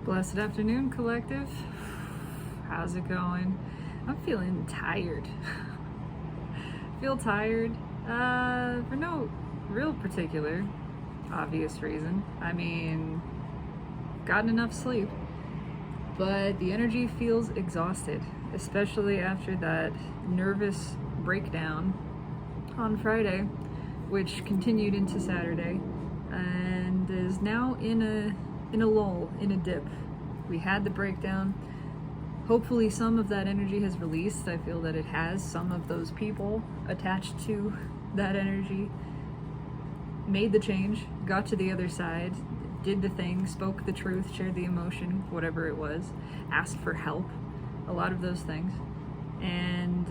Blessed afternoon, collective. How's it going? I'm feeling tired. Feel tired for no real particular obvious reason. I mean, gotten enough sleep, but the energy feels exhausted, especially after that nervous breakdown on Friday, which continued into Saturday and is now in a lull, in a dip. We had the breakdown. Hopefully some of that energy has released. I feel that it has. Some of those people attached to that energy made the change, got to the other side, did the thing, spoke the truth, shared the emotion, whatever it was, asked for help, a lot of those things. And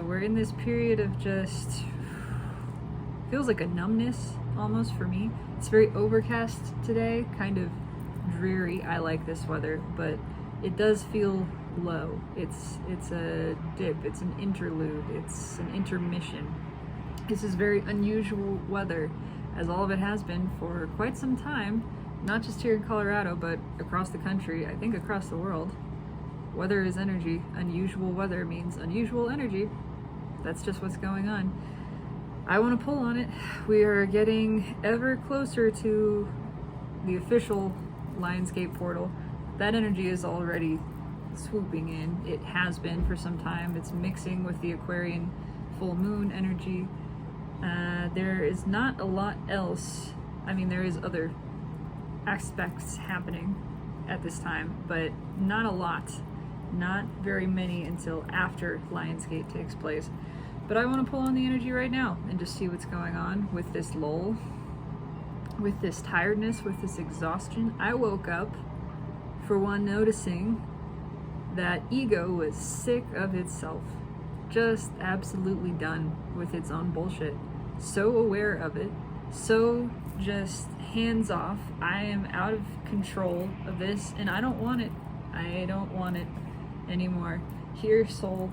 we're in this period of just, feels like a numbness almost for me. It's very overcast today, kind of dreary. I like this weather, but it does feel low. It's a dip, it's an interlude, it's an intermission. This is very unusual weather, as all of it has been for quite some time, not just here in Colorado, but across the country, I think across the world. Weather is energy. Unusual weather means unusual energy. That's just what's going on. I want to pull on it. We are getting ever closer to the official Lionsgate portal. That energy is already swooping in. It has been for some time. It's mixing with the Aquarian full moon energy. There is not a lot else. I mean, there is other aspects happening at this time, but not a lot. Not very many until after Lionsgate takes place. But I want to pull on the energy right now and just see what's going on with this lull, with this tiredness, with this exhaustion. I woke up, for one, noticing that ego was sick of itself, just absolutely done with its own bullshit, so aware of it, so just hands off. I am out of control of this and I don't want it. I don't want it anymore. Here, soul,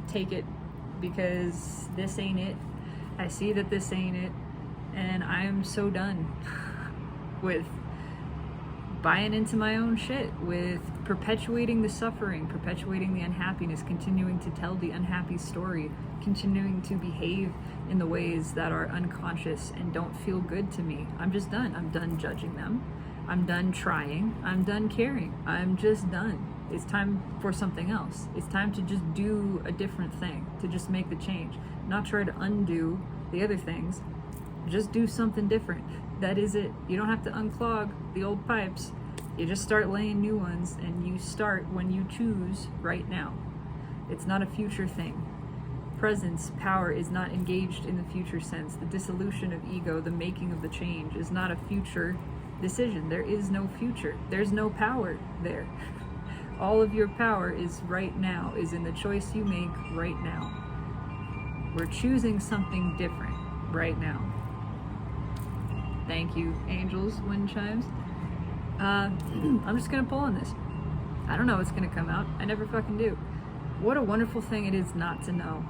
take it, because this ain't it. I see that this ain't it, and I am so done with buying into my own shit, with perpetuating the suffering, perpetuating the unhappiness, continuing to tell the unhappy story, continuing to behave in the ways that are unconscious and don't feel good to me. I'm just done. I'm done judging them. I'm done trying. I'm done caring. I'm just done. It's time for something else. It's time to just do a different thing, to just make the change. Not try to undo the other things. Just do something different. That is it. You don't have to unclog the old pipes. You just start laying new ones, and you start when you choose right now. It's not a future thing. Presence, power is not engaged in the future sense. The dissolution of ego, the making of the change, is not a future decision. There is no future. There's no power there. All of your power is right now, is in the choice you make right now. We're choosing something different right now. Thank you, angels, wind chimes. I'm just gonna pull on this. I don't know what's gonna come out. I never fucking do. What a wonderful thing it is not to know.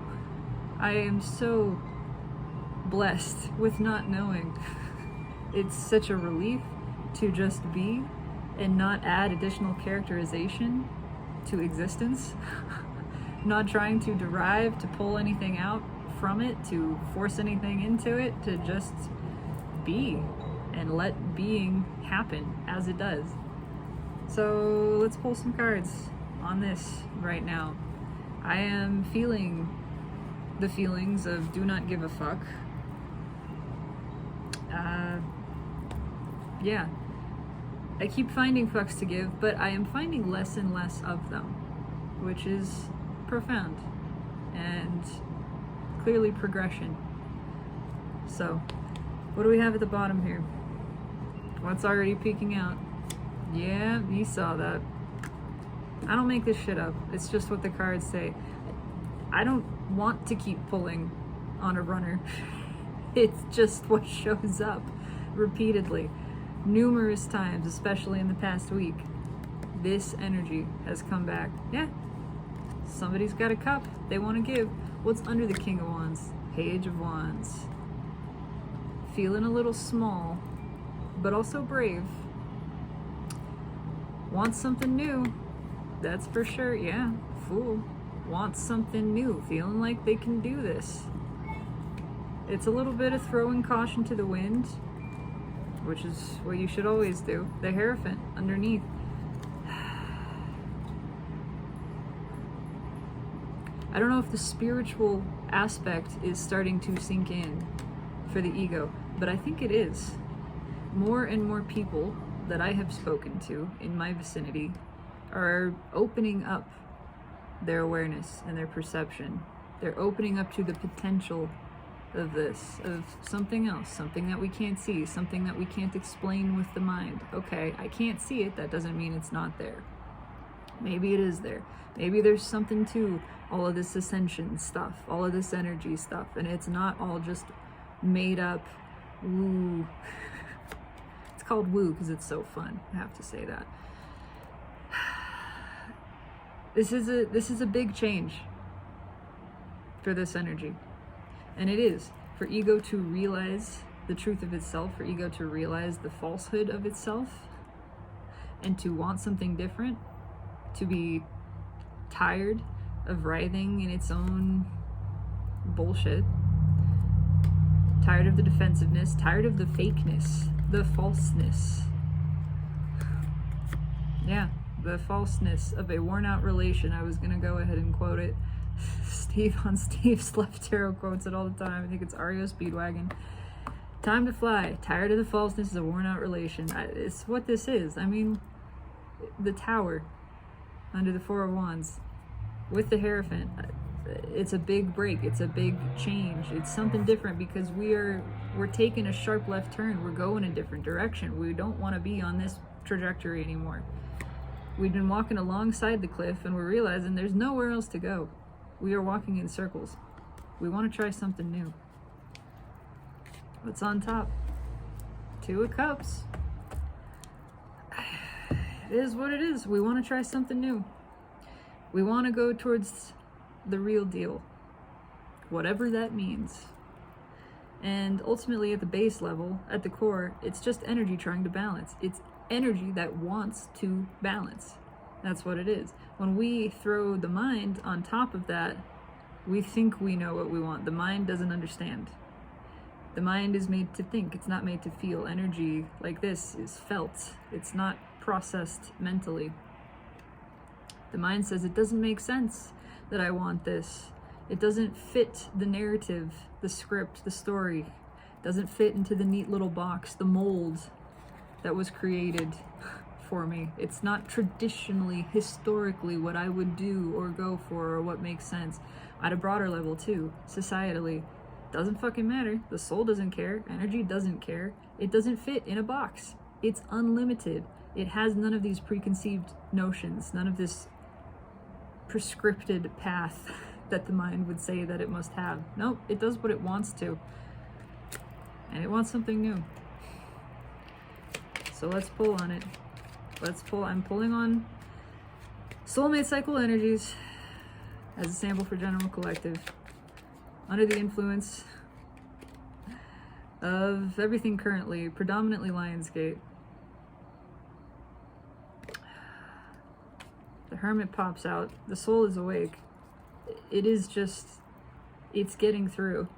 I am so blessed with not knowing. It's such a relief to just be and not add additional characterization to existence. Not trying to derive, to pull anything out from it, to force anything into it, to just be and let being happen as it does. So let's pull some cards on this right now. I am feeling the feelings of do not give a fuck. Yeah. I keep finding fucks to give, but I am finding less and less of them, which is profound and clearly progression. So, what do we have at the bottom here? What's already peeking out? Yeah, you saw that. I don't make this shit up. It's just what the cards say. I don't want to keep pulling on a runner. It's just what shows up repeatedly. Numerous times, especially in the past week, this energy has come back. Yeah, somebody's got a cup they want to give. What's under the King of Wands? Page of Wands. Feeling a little small, but also brave. Wants something new. That's for sure. Yeah, fool. Wants something new. Feeling like they can do this. It's a little bit of throwing caution to the wind, which is what you should always do. The Hierophant underneath. I don't know if the spiritual aspect is starting to sink in for the ego, but I think it is. More and more people that I have spoken to in my vicinity are opening up their awareness and their perception. They're opening up to the potential of this, of something else, something that we can't see, something that we can't explain with the mind. Okay, I can't see it, that doesn't mean it's not there. Maybe it is there. Maybe there's something to all of this ascension stuff, all of this energy stuff, and it's not all just made up woo. It's called woo because it's so fun. I have to say that. This is a big change for this energy. And it is for ego to realize the truth of itself, for ego to realize the falsehood of itself, and to want something different, to be tired of writhing in its own bullshit, tired of the defensiveness, tired of the fakeness, the falseness. Yeah, the falseness of a worn out relation. I was gonna go ahead and quote it. Steve's left tarot quotes it all the time. I think it's Ario Speedwagon. Time to fly. Tired of the falseness of a worn out relation. It's what this is. I mean, the Tower under the Four of Wands with the Hierophant. It's a big break. It's a big change. It's something different because we're taking a sharp left turn. We're going a different direction. We don't want to be on this trajectory anymore. We've been walking alongside the cliff and we're realizing there's nowhere else to go. We are walking in circles. We want to try something new. What's on top? Two of Cups. It is what it is. We want to try something new. We want to go towards the real deal, whatever that means. And ultimately at the base level, at the core, it's just energy trying to balance. It's energy that wants to balance. That's what it is. When we throw the mind on top of that, we think we know what we want. The mind doesn't understand. The mind is made to think. It's not made to feel. Energy like this is felt. It's not processed mentally. The mind says it doesn't make sense that I want this. It doesn't fit the narrative, the script, the story. It doesn't fit into the neat little box, the mold that was created for me. It's not traditionally, historically what I would do or go for or what makes sense. At a broader level too, societally. Doesn't fucking matter. The soul doesn't care. Energy doesn't care. It doesn't fit in a box. It's unlimited. It has none of these preconceived notions, none of this prescripted path that the mind would say that it must have. Nope, it does what it wants to. And it wants something new. So let's pull on it. Let's pull. I'm pulling on soulmate cycle energies as a sample for general collective. Under the influence of everything currently, predominantly Lionsgate. The Hermit pops out. The soul is awake. It is just, it's getting through.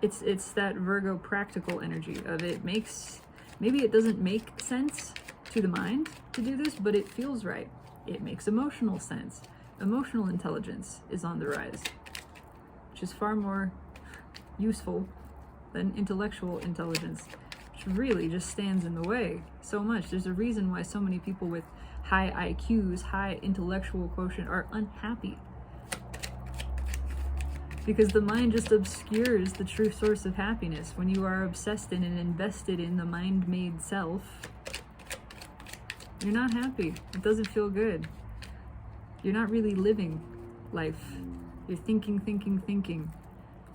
It's that Virgo practical energy of it makes, maybe it doesn't make sense to the mind to do this, but it feels right. It makes emotional sense. Emotional intelligence is on the rise, which is far more useful than intellectual intelligence, which really just stands in the way so much. There's a reason why so many people with high IQs, high intellectual quotient are unhappy. Because the mind just obscures the true source of happiness. When you are obsessed in and invested in the mind-made self, you're not happy. It doesn't feel good. You're not really living life. You're thinking.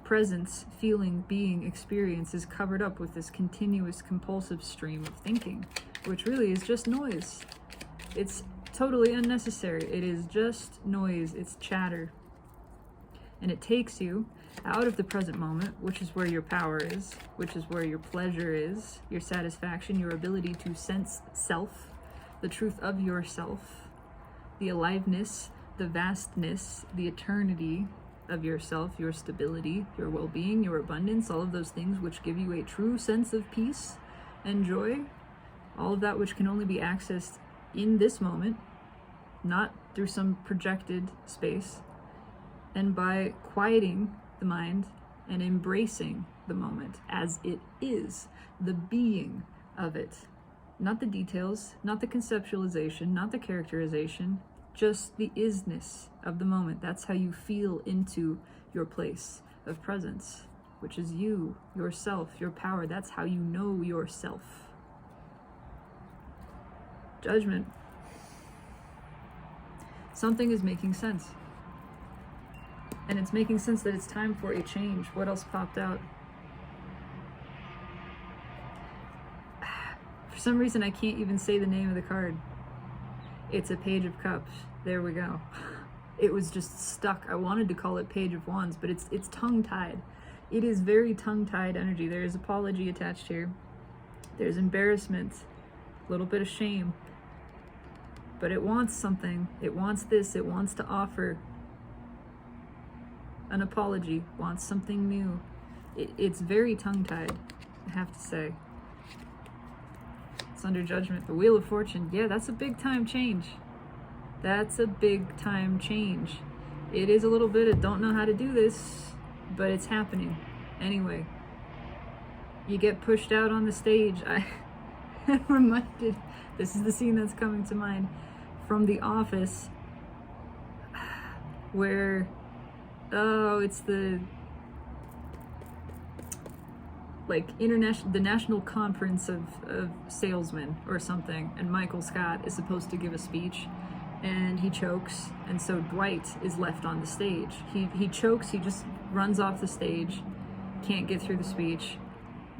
Presence, feeling, being, experience is covered up with this continuous compulsive stream of thinking, which really is just noise. It's totally unnecessary. It is just noise. It's chatter. And it takes you out of the present moment, which is where your power is, which is where your pleasure is, your satisfaction, your ability to sense self, the truth of yourself, the aliveness, the vastness, the eternity of yourself, your stability, your well-being, your abundance, all of those things which give you a true sense of peace and joy, all of that which can only be accessed in this moment, not through some projected space, and by quieting the mind and embracing the moment as it is, the being of it, not the details, not the conceptualization, not the characterization, just the isness of the moment. That's how you feel into your place of presence, which is you, yourself, your power. That's how you know yourself. Judgment. Something is making sense. And it's making sense that it's time for a change. What else popped out? For some reason, I can't even say the name of the card. It's a Page of Cups. There we go. It was just stuck. I wanted to call it Page of Wands, but it's tongue-tied. It is very tongue-tied energy. There is apology attached here. There's embarrassment, a little bit of shame. But it wants something. It wants this. It wants to offer an apology, wants something new. It's very tongue-tied, I have to say. It's under judgment. The Wheel of Fortune. Yeah, that's a big time change. That's a big time change. It is a little bit of don't know how to do this, but it's happening. Anyway, you get pushed out on the stage. I reminded, this is the scene that's coming to mind from The Office, where, oh, it's the the National Conference of Salesmen or something, and Michael Scott is supposed to give a speech, and he chokes, and so Dwight is left on the stage. He chokes, he just runs off the stage, can't get through the speech.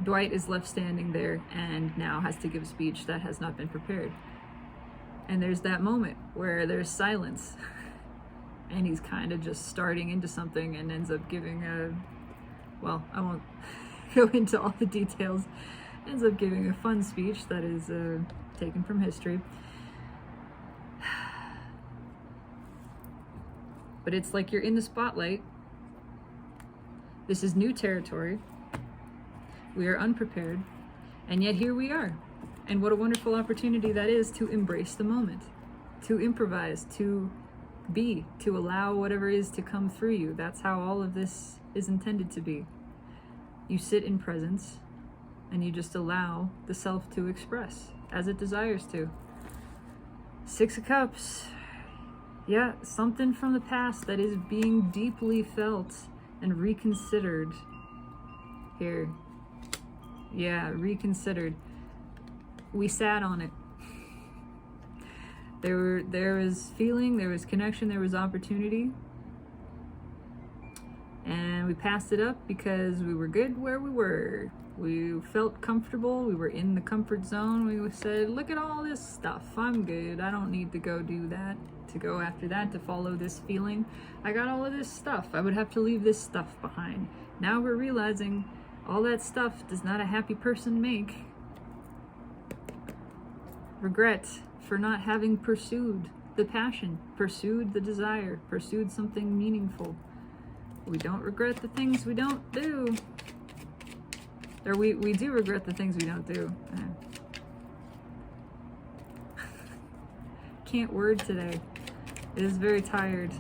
Dwight is left standing there and now has to give a speech that has not been prepared. And there's that moment where there's silence, and he's kind of just starting into something and ends up giving a, well, I won't go into all the details, ends up giving a fun speech that is taken from history. But it's like you're in the spotlight. This is new territory. We are unprepared, and yet here we are. And what a wonderful opportunity that is to embrace the moment, to improvise, to be, to allow whatever is to come through you. That's how all of this is intended to be. You sit in presence, and you just allow the self to express as it desires to. 6 of Cups. Yeah, something from the past that is being deeply felt and reconsidered here. Yeah, reconsidered. We sat on it. There was feeling, there was connection, there was opportunity. And we passed it up because we were good where we were. We felt comfortable. We were in the comfort zone. We said, look at all this stuff. I'm good. I don't need to go do that, to go after that, to follow this feeling. I got all of this stuff. I would have to leave this stuff behind. Now we're realizing all that stuff does not a happy person make. Regret for not having pursued the passion, pursued the desire, pursued something meaningful. We don't regret the things we don't do. Or we do regret the things we don't do. Can't word today. It is very tired.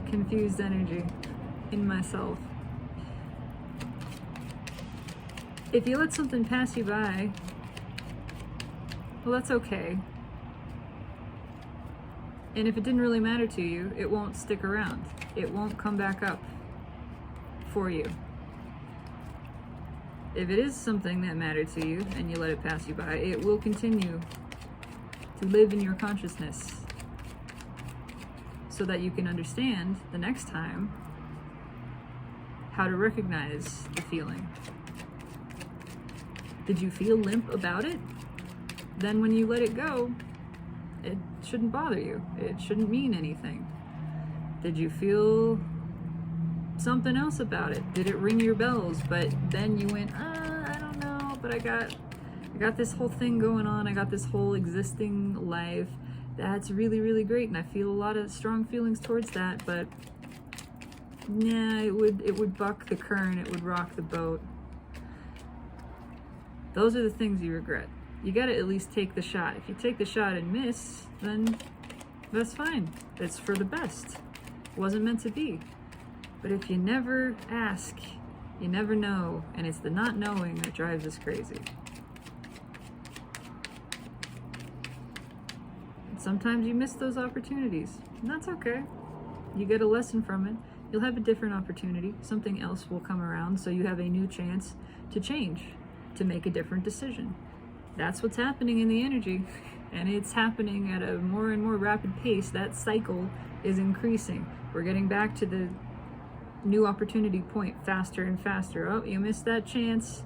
Confused energy in myself. If you let something pass you by, well, that's okay. And if it didn't really matter to you, it won't stick around. It won't come back up for you. If it is something that mattered to you and you let it pass you by, it will continue to live in your consciousness so that you can understand the next time how to recognize the feeling. Did you feel limp about it? Then when you let it go, it shouldn't bother you. It shouldn't mean anything. Did you feel something else about it? Did it ring your bells? But then you went, I don't know, but I got I got this whole thing going on. I got this whole existing life. That's really, really great. And I feel a lot of strong feelings towards that, but yeah, it would buck the current. It would rock the boat. Those are the things you regret. You gotta at least take the shot. If you take the shot and miss, then that's fine. It's for the best. It wasn't meant to be. But if you never ask, you never know, and it's the not knowing that drives us crazy. And sometimes you miss those opportunities, and that's okay. You get a lesson from it. You'll have a different opportunity. Something else will come around, so you have a new chance to change, to make a different decision. That's what's happening in the energy, and it's happening at a more and more rapid pace. That cycle is increasing. We're getting back to the new opportunity point faster and faster. Oh, you missed that chance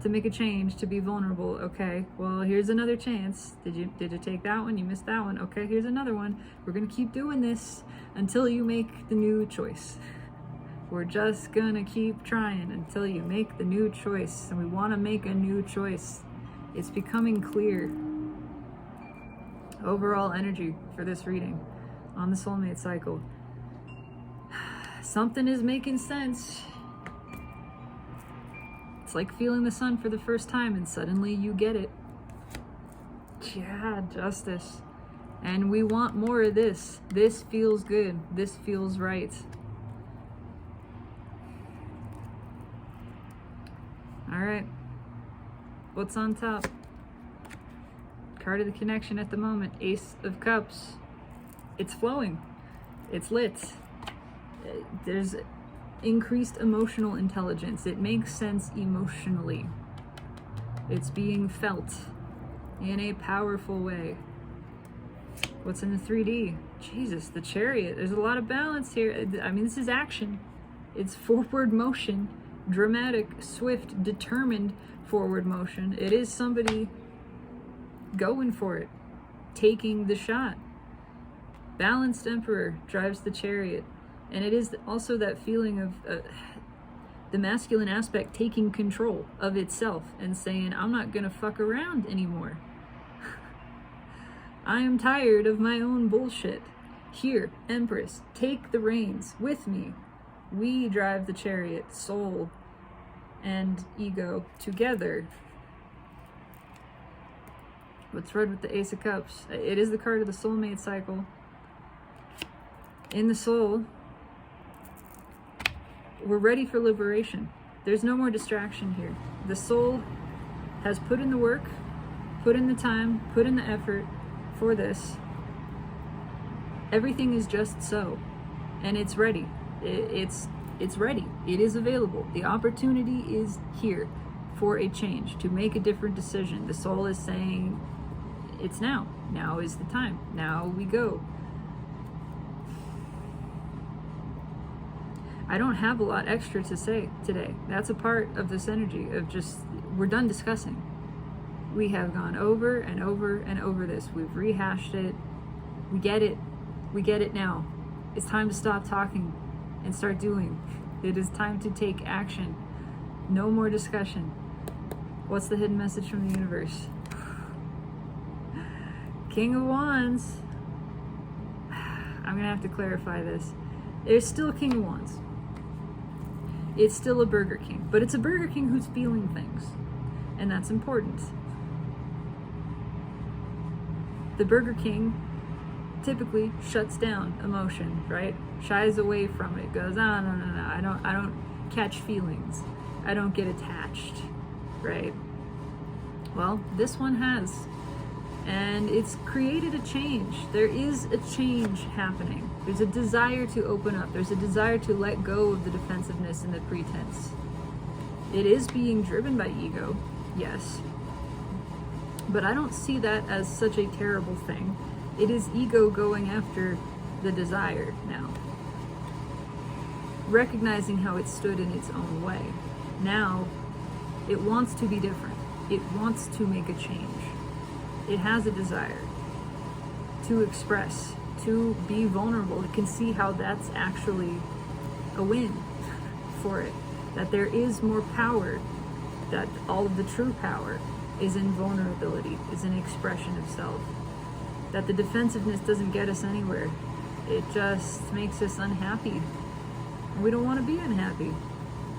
to make a change, to be vulnerable. Okay, well, here's another chance. Did you take that one? You missed that one. Okay, here's another one. We're gonna keep doing this until you make the new choice. We're just gonna keep trying until you make the new choice. And we wanna make a new choice. It's becoming clear. Overall energy for this reading on the soulmate cycle. Something is making sense. It's like feeling the sun for the first time and suddenly you get it. Yeah, justice. And we want more of this. This feels good. This feels right. All right. What's on top? Card of the connection at the moment. Ace of Cups. It's flowing. It's lit. There's increased emotional intelligence. It makes sense emotionally. It's being felt in a powerful way. What's in the 3D? Jesus, the Chariot. There's a lot of balance here. I mean, this is action. It's forward motion. Dramatic, swift, determined forward motion. It is somebody going for it, taking the shot. Balanced Emperor drives the Chariot. And it is also that feeling of the masculine aspect taking control of itself and saying, I'm not gonna fuck around anymore. I am tired of my own bullshit. Here, Empress, take the reins with me. We drive the Chariot, soul and ego together. What's read with the Ace of Cups? It is the card of the soulmate cycle. In the soul, we're ready for liberation. There's no more distraction here. The soul has put in the work, put in the time, put in the effort for this. Everything is just so, and it's ready. It's ready. It is available. The opportunity is here for a change, to make a different decision. The soul is saying, it's now. Now is the time. Now we go. I don't have a lot extra to say today. That's a part of this energy of just, we're done discussing. We have gone over and over and over this. We've rehashed it. We get it. We get it now. It's time to stop talking and start doing. It is time to take action. No more discussion. What's the hidden message from the universe? King of Wands. I'm gonna have to clarify this. There's still a King of Wands. It's still a Burger King, but it's a Burger King who's feeling things, and that's important. The Burger King typically shuts down emotion, right? Shies away from it, goes, no, I don't catch feelings. I don't get attached, right? Well, this one has, and it's created a change. There is a change happening. There's a desire to open up. There's a desire to let go of the defensiveness and the pretense. It is being driven by ego, yes, but I don't see that as such a terrible thing. It is ego going after the desire now. Recognizing how it stood in its own way. Now, it wants to be different. It wants to make a change. It has a desire to express, to be vulnerable. It can see how that's actually a win for it. That there is more power, that all of the true power is in vulnerability, is in expression of self. That the defensiveness doesn't get us anywhere. It just makes us unhappy. And we don't want to be unhappy.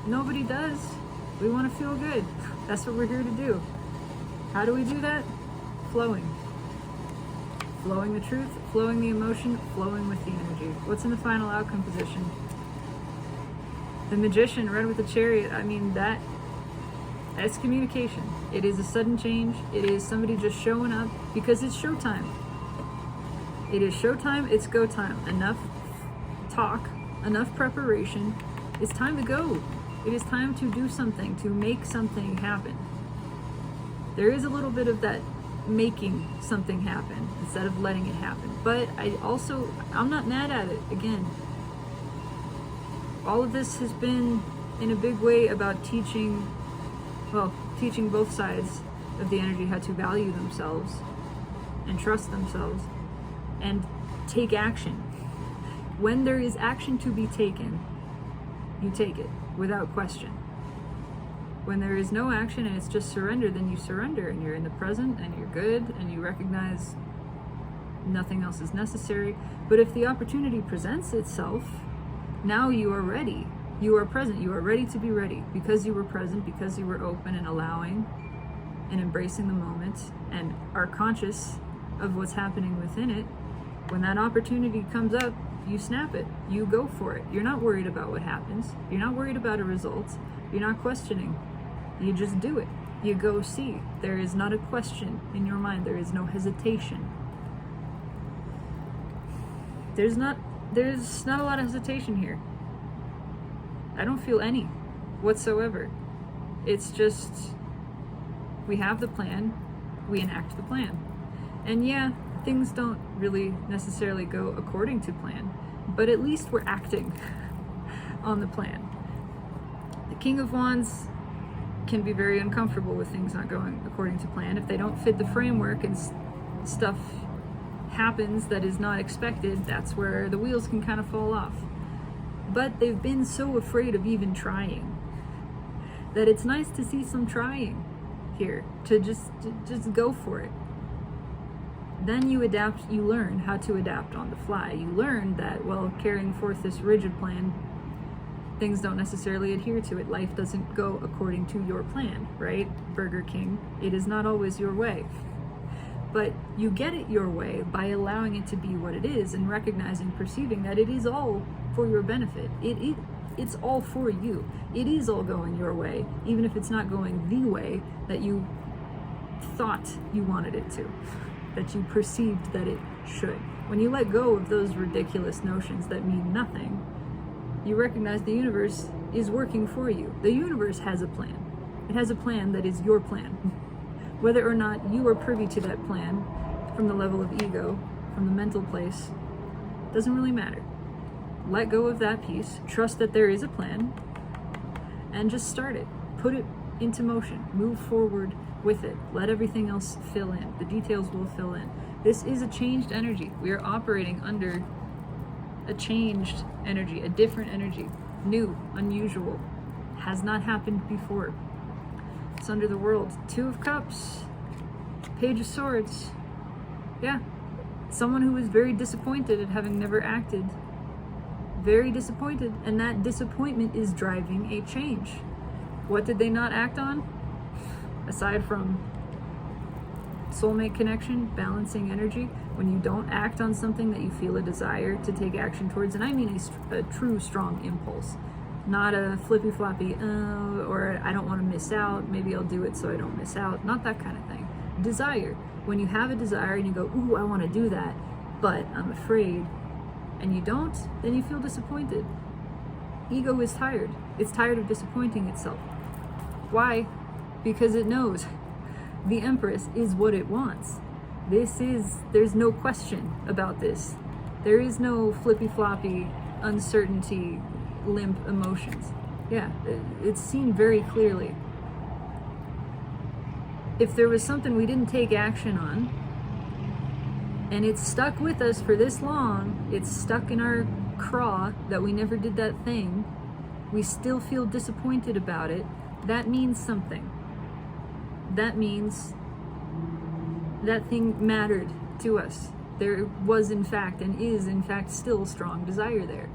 Nobody does. We want to feel good. That's what we're here to do. How do we do that? Flowing. Flowing the truth, flowing the emotion, flowing with the energy. What's in the final outcome position? The Magician, red with the Chariot. I mean, that's communication. It is a sudden change. It is somebody just showing up because it's showtime. It is showtime, it's go time. Enough talk, enough preparation. It's time to go. It is time to do something, to make something happen. There is a little bit of that making something happen instead of letting it happen. But I'm not mad at it. Again, all of this has been in a big way about teaching both sides of the energy how to value themselves and trust themselves and take action. When there is action to be taken, you take it without question. When there is no action and it's just surrender, then you surrender and you're in the present and you're good and you recognize nothing else is necessary. But if the opportunity presents itself, now you are ready. You are present. You are ready to be ready because you were present, because you were open and allowing and embracing the moment and are conscious of what's happening within it. When that opportunity comes up, you snap it. You go for it. You're not worried about what happens. You're not worried about a result. You're not questioning. You just do it. You go see. There is not a question in your mind. There is no hesitation. There's not a lot of hesitation here. I don't feel any whatsoever. It's just, we have the plan, we enact the plan. And yeah, things don't really necessarily go according to plan, but at least we're acting on the plan. The King of Wands can be very uncomfortable with things not going according to plan. If they don't fit the framework and stuff happens that is not expected, that's where the wheels can kind of fall off. But they've been so afraid of even trying that it's nice to see some trying here, to just go for it. Then you adapt, you learn how to adapt on the fly. You learn that, well, carrying forth this rigid plan, things don't necessarily adhere to it. Life doesn't go according to your plan, right? Burger King, it is not always your way. But you get it your way by allowing it to be what it is and recognizing, perceiving that it is all for your benefit. It's all for you. It is all going your way, even if it's not going the way that you thought you wanted it to, that you perceived that it should. When you let go of those ridiculous notions that mean nothing, you recognize the universe is working for you. The universe has a plan. It has a plan that is your plan. Whether or not you are privy to that plan from the level of ego, from the mental place, doesn't really matter. Let go of that piece, trust that there is a plan, and just start it. Put it into motion. Move forward with it. Let everything else fill in. The details will fill in. This is a changed energy. We are operating under a changed energy, a different energy, new, unusual, has not happened before. It's under the world. Two of Cups, Page of Swords. Yeah, someone who is very disappointed at having never acted. Very disappointed, and that disappointment is driving a change. What did they not act on? Aside from soulmate connection, balancing energy, when you don't act on something that you feel a desire to take action towards, and I mean a true strong impulse, not a flippy floppy, or I don't want to miss out, maybe I'll do it so I don't miss out, not that kind of thing. Desire, when you have a desire and you go, ooh, I want to do that, but I'm afraid, and you don't, then you feel disappointed. Ego is tired. It's tired of disappointing itself. Why? Because it knows the Empress is what it wants. There's no question about this. There is no flippy floppy, uncertainty, limp emotions. Yeah, it's seen very clearly. If there was something we didn't take action on, and it's stuck with us for this long, it's stuck in our craw that we never did that thing, we still feel disappointed about it, that means something. that means that thing mattered to us. There was in fact and is in fact still strong desire there.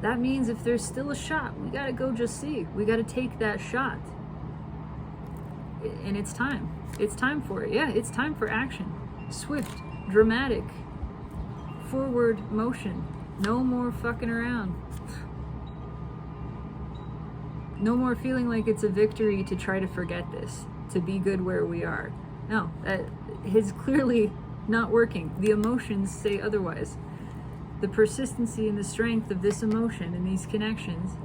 That means if there's still a shot, we gotta go just see. We gotta take that shot. And it's time. It's time for it. Yeah, it's time for action. Swift, dramatic, forward motion. No more fucking around. No more feeling like it's a victory to try to forget this, to be good where we are. No, that is clearly not working. The emotions say otherwise. The persistency and the strength of this emotion and these connections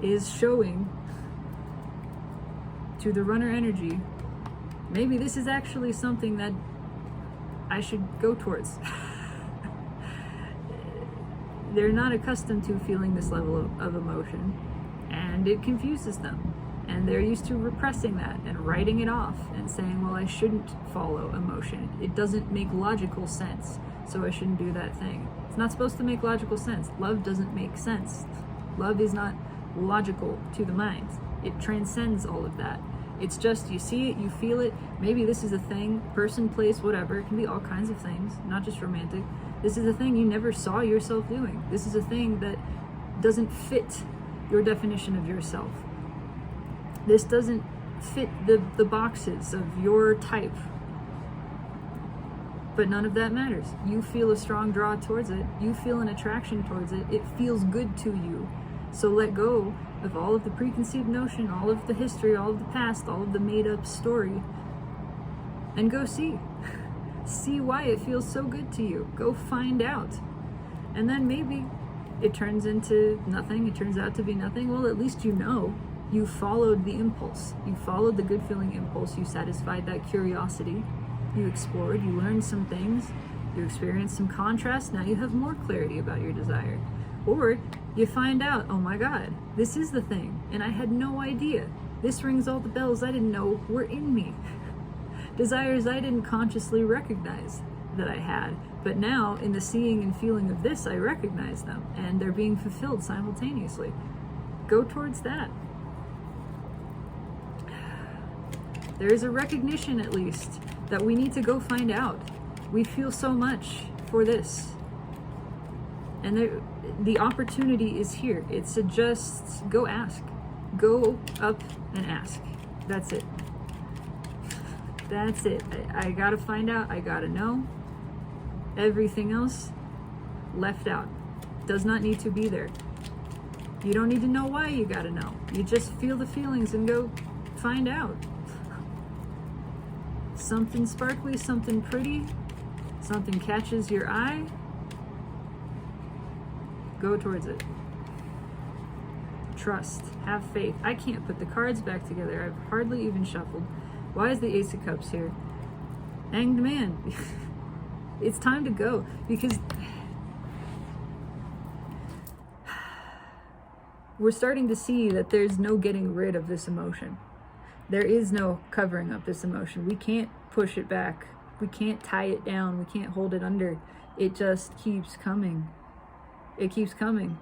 is showing to the runner energy, maybe this is actually something that I should go towards. They're not accustomed to feeling this level of emotion, and it confuses them. And they're used to repressing that and writing it off and saying, well, I shouldn't follow emotion. It doesn't make logical sense, so I shouldn't do that thing. It's not supposed to make logical sense. Love doesn't make sense. Love is not logical to the mind. It transcends all of that. It's just, you see it, you feel it. Maybe this is a thing, person, place, whatever. It can be all kinds of things, not just romantic. This is a thing you never saw yourself doing. This is a thing that doesn't fit your definition of yourself. This doesn't fit the boxes of your type. But none of that matters. You feel a strong draw towards it. You feel an attraction towards it. It feels good to you. So let go of all of the preconceived notion, all of the history, all of the past, all of the made-up story, and go see. See why it feels so good to you. Go find out. And then maybe it turns into nothing. It turns out to be nothing. Well, at least you know. You followed the impulse. You followed the good feeling impulse. You satisfied that curiosity. You explored. You learned some things. You experienced some contrast. Now you have more clarity about your desire. Or you find out, oh my God, this is the thing, and I had no idea. This rings all the bells I didn't know were in me. Desires I didn't consciously recognize that I had. But now, in the seeing and feeling of this, I recognize them, and they're being fulfilled simultaneously. Go towards that. There is a recognition, at least, that we need to go find out. We feel so much for this. And the opportunity is here. It's to just go ask. Go up and ask. That's it. That's it. I gotta find out. I gotta know. Everything else left out. Does not need to be there. You don't need to know why you gotta know. You just feel the feelings and go find out. Something sparkly, something pretty, something catches your eye. Go towards it. Trust. Have faith. I can't put the cards back together. I've hardly even shuffled. Why is the Ace of Cups here? Hanged Man. It's time to go, because we're starting to see that there's no getting rid of this emotion. There is no covering up this emotion. We can't push it back. We can't tie it down. We can't hold it under. It just keeps coming. It keeps coming.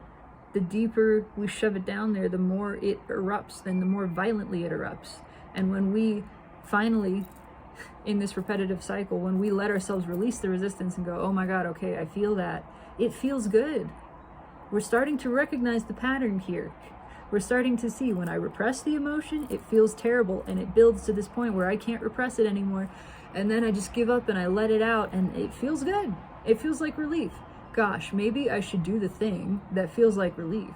The deeper we shove it down there, the more it erupts, and the more violently it erupts. And when we finally, in this repetitive cycle, when we let ourselves release the resistance and go, oh my God, okay, I feel that. It feels good. We're starting to recognize the pattern here. We're starting to see when I repress the emotion, it feels terrible, and it builds to this point where I can't repress it anymore. And then I just give up and I let it out, and it feels good. It feels like relief. Gosh, maybe I should do the thing that feels like relief.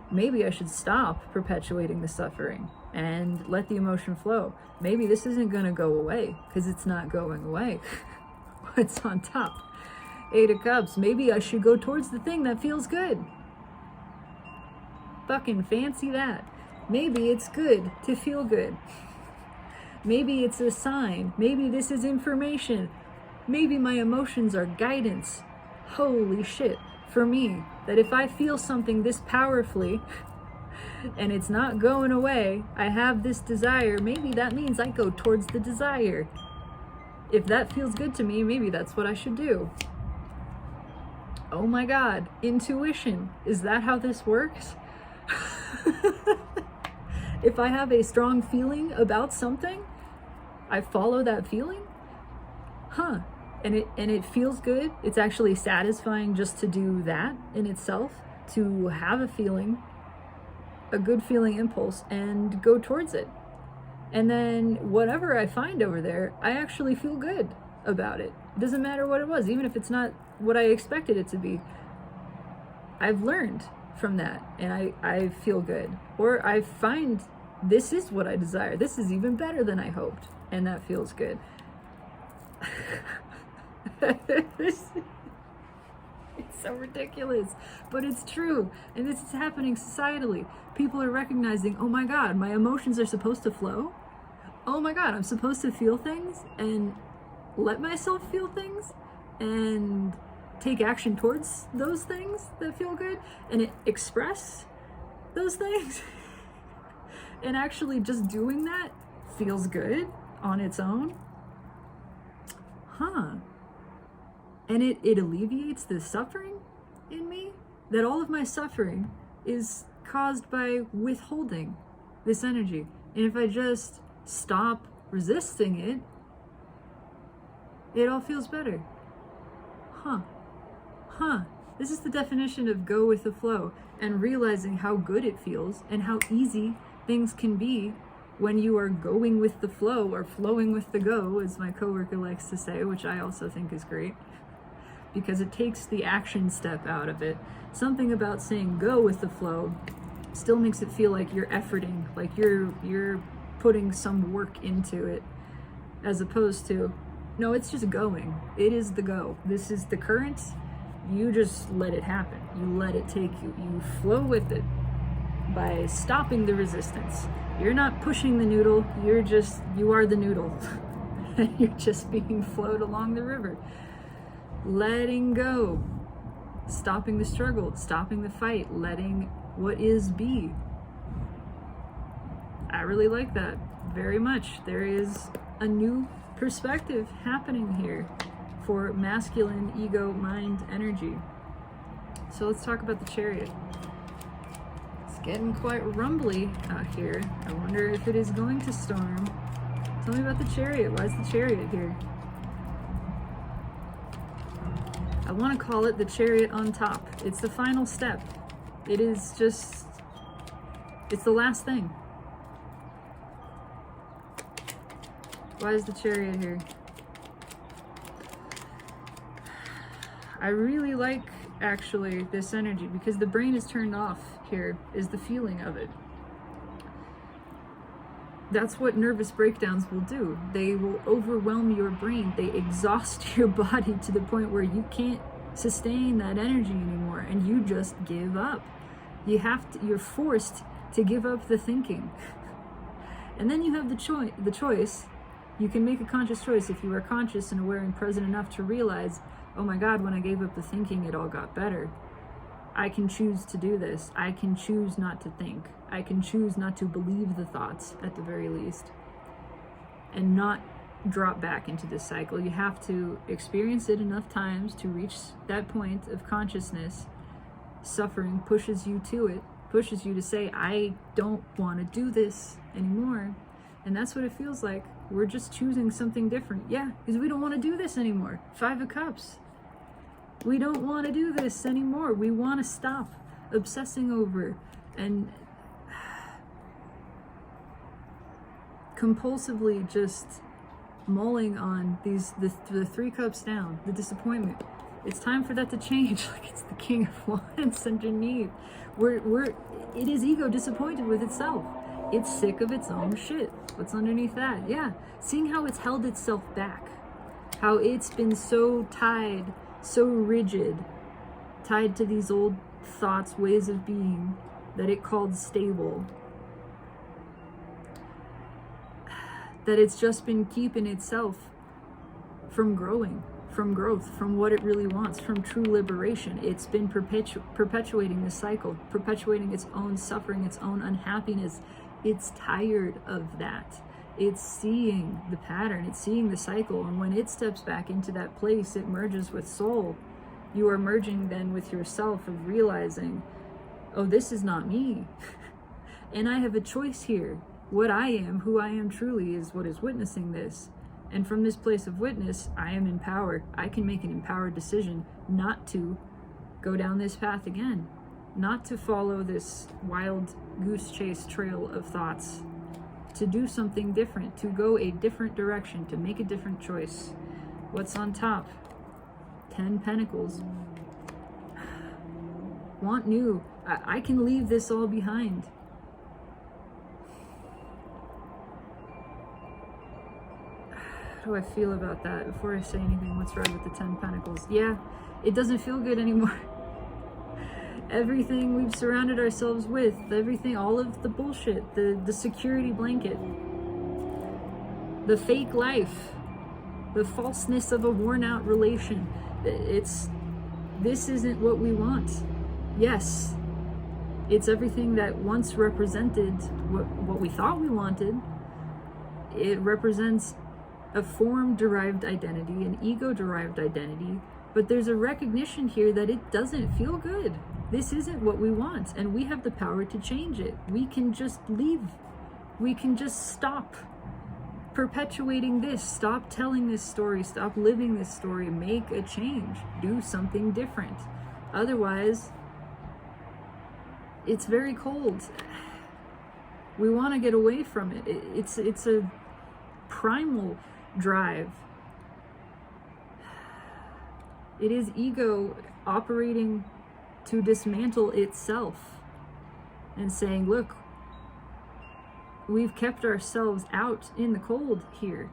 Maybe I should stop perpetuating the suffering and let the emotion flow. Maybe this isn't going to go away, because it's not going away. What's on top? Eight of Cups. Maybe I should go towards the thing that feels good. Fucking fancy that. Maybe it's good to feel good. Maybe it's a sign. Maybe this is information. Maybe my emotions are guidance. Holy shit, for me, that if I feel something this powerfully and it's not going away, I have this desire, maybe that means I go towards the desire. If that feels good to me, maybe that's what I should do. Oh my God, intuition. Is that how this works? If I have a strong feeling about something, I follow that feeling, and it feels good. It's actually satisfying just to do that in itself, to have a feeling, a good feeling impulse, and go towards it. And then whatever I find over there, I actually feel good about it. It doesn't matter what it was, even if it's not what I expected it to be. I've learned from that, and I feel good. Or I find this is what I desire. This is even better than I hoped, and that feels good. It's so ridiculous, but it's true, and this is happening societally. People are recognizing, oh my God, my emotions are supposed to flow. Oh my God, I'm supposed to feel things and let myself feel things and take action towards those things that feel good and express those things. And actually just doing that feels good on its own. And it alleviates the suffering in me, that all of my suffering is caused by withholding this energy. And if I just stop resisting it, it all feels better. This is the definition of go with the flow, and realizing how good it feels and how easy things can be when you are going with the flow, or flowing with the go, as my coworker likes to say, which I also think is great, because it takes the action step out of it. Something about saying go with the flow still makes it feel like you're efforting, like you're putting some work into it, as opposed to, no, it's just going. It is the go. This is the current. You just let it happen. You let it take you. You flow with it by stopping the resistance. You're not pushing the noodle. You are the noodle. You're just being flowed along the river. Letting go. Stopping the struggle. Stopping the fight. Letting what is be. I really like that very much. There is a new perspective happening here for masculine ego mind energy. So let's talk about the Chariot. It's getting quite rumbly out here. I wonder if it is going to storm. Tell me about the Chariot. Why is the Chariot here? I want to call it the Chariot on top. It's the final step. It is just, it's the last thing. Why is the Chariot here? I really like, actually, this energy, because the brain is turned off here, is the feeling of it. That's what nervous breakdowns will do. They will overwhelm your brain. They exhaust your body to the point where you can't sustain that energy anymore, and you just give up. You're forced to give up the thinking. And then you have the choice. You can make a conscious choice if you are conscious and aware and present enough to realize, oh my God, when I gave up the thinking, it all got better. I can choose to do this. I can choose not to think. I can choose not to believe the thoughts, at the very least, and not drop back into this cycle. You have to experience it enough times to reach that point of consciousness. Suffering pushes you to it, pushes you to say, I don't want to do this anymore. And that's what it feels like. We're just choosing something different. Yeah, because we don't want to do this anymore. 5 of Cups. We don't want to do this anymore. We want to stop obsessing over and compulsively just mulling on the 3 cups down, the disappointment. It's time for that to change. Like it's the King of Wands underneath. It is ego disappointed with itself. It's sick of its own shit. What's underneath that? Yeah, seeing how it's held itself back, how it's been so tied, so rigid, tied to these old thoughts, ways of being that it called stable, that it's just been keeping itself from growing, from growth, from what it really wants, from true liberation. It's been perpetuating the cycle, perpetuating its own suffering, its own unhappiness. It's tired of that. It's seeing the pattern, it's seeing the cycle, and when it steps back into that place, it merges with soul. You are merging then with yourself, of realizing, oh, this is not me. And I have a choice here. What I am, who I am truly, is what is witnessing this. And from this place of witness, I am in power. I can make an empowered decision not to go down this path again, not to follow this wild goose chase trail of thoughts, to do something different, to go a different direction, to make a different choice. What's on top? 10 Pentacles. Want new. I can leave this all behind. How do I feel about that? Before I say anything, let's ride with the 10 Pentacles. Yeah, it doesn't feel good anymore. Everything we've surrounded ourselves with, everything, all of the bullshit, the security blanket, the fake life, the falseness of a worn out relation. This isn't what we want. Yes, it's everything that once represented what we thought we wanted. It represents a form-derived identity, an ego-derived identity, but there's a recognition here that it doesn't feel good. This isn't what we want, and we have the power to change it. We can just leave. We can just stop perpetuating this, stop telling this story, stop living this story, make a change, do something different. Otherwise, it's very cold. We want to get away from it. It's a primal drive. It is ego operating to dismantle itself and saying, look, we've kept ourselves out in the cold here.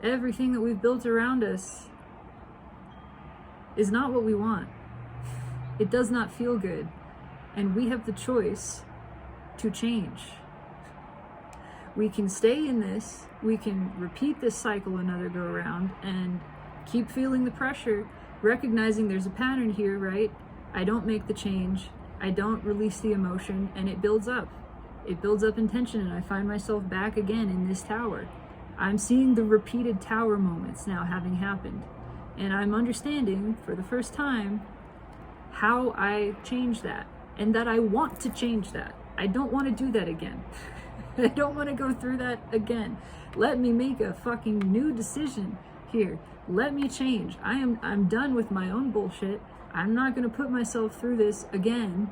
Everything that we've built around us is not what we want. It does not feel good. And we have the choice to change. We can stay in this, we can repeat this cycle another go around and keep feeling the pressure, recognizing there's a pattern here, right? I don't make the change, I don't release the emotion, and it builds up. It builds up in tension, and I find myself back again in this tower. I'm seeing the repeated tower moments now having happened, and I'm understanding for the first time how I change that, and that I want to change that. I don't want to do that again. I don't want to go through that again. Let me make a fucking new decision here. Let me change. I'm done with my own bullshit. I'm not going to put myself through this again.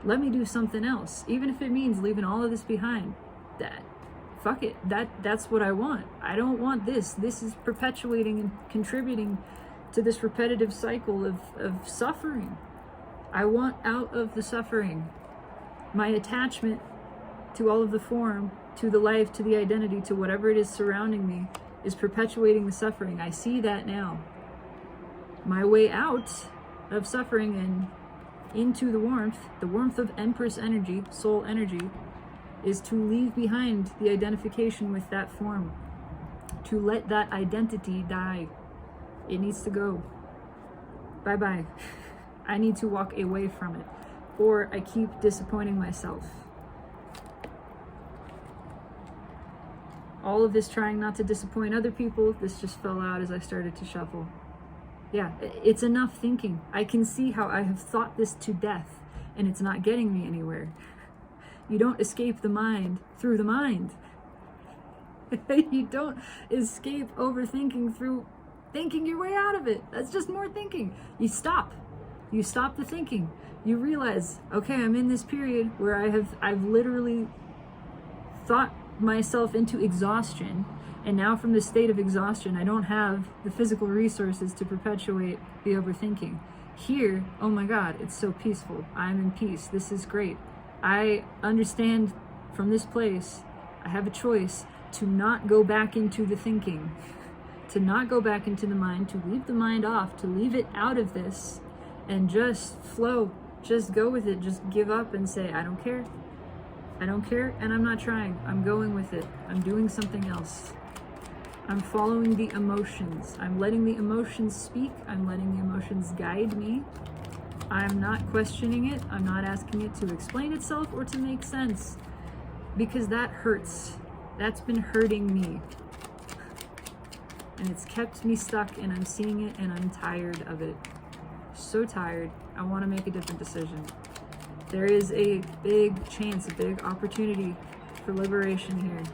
Let me do something else, even if it means leaving all of this behind. Fuck it. That's what I want. I don't want this. This is perpetuating and contributing to this repetitive cycle of suffering. I want out of the suffering. My attachment to all of the form, to the life, to the identity, to whatever it is surrounding me, is perpetuating the suffering. I see that now. My way out of suffering and into the warmth of Empress energy, soul energy, is to leave behind the identification with that form, to let that identity die. It needs to go. Bye-bye. I need to walk away from it, or I keep disappointing myself. All of this trying not to disappoint other people, this just fell out as I started to shuffle. Yeah, it's enough thinking. I can see how I have thought this to death, and it's not getting me anywhere. You don't escape the mind through the mind. You don't escape overthinking through thinking your way out of it. That's just more thinking. You stop. You stop the thinking. You realize, okay, I'm in this period where I've literally thought myself into exhaustion, and now from this state of exhaustion I don't have the physical resources to perpetuate the overthinking. Here, oh my god, it's so peaceful. I'm in peace. This is great. I understand from this place I have a choice to not go back into the thinking, to not go back into the mind, to leave the mind off, to leave it out of this and just flow, just go with it, just give up and say, I don't care. I don't care, and I'm not trying. I'm going with it. I'm doing something else. I'm following the emotions. I'm letting the emotions speak. I'm letting the emotions guide me. I'm not questioning it. I'm not asking it to explain itself or to make sense, because that hurts. That's been hurting me. And it's kept me stuck, and I'm seeing it, and I'm tired of it. So tired. I want to make a different decision. There is a big chance, a big opportunity for liberation here.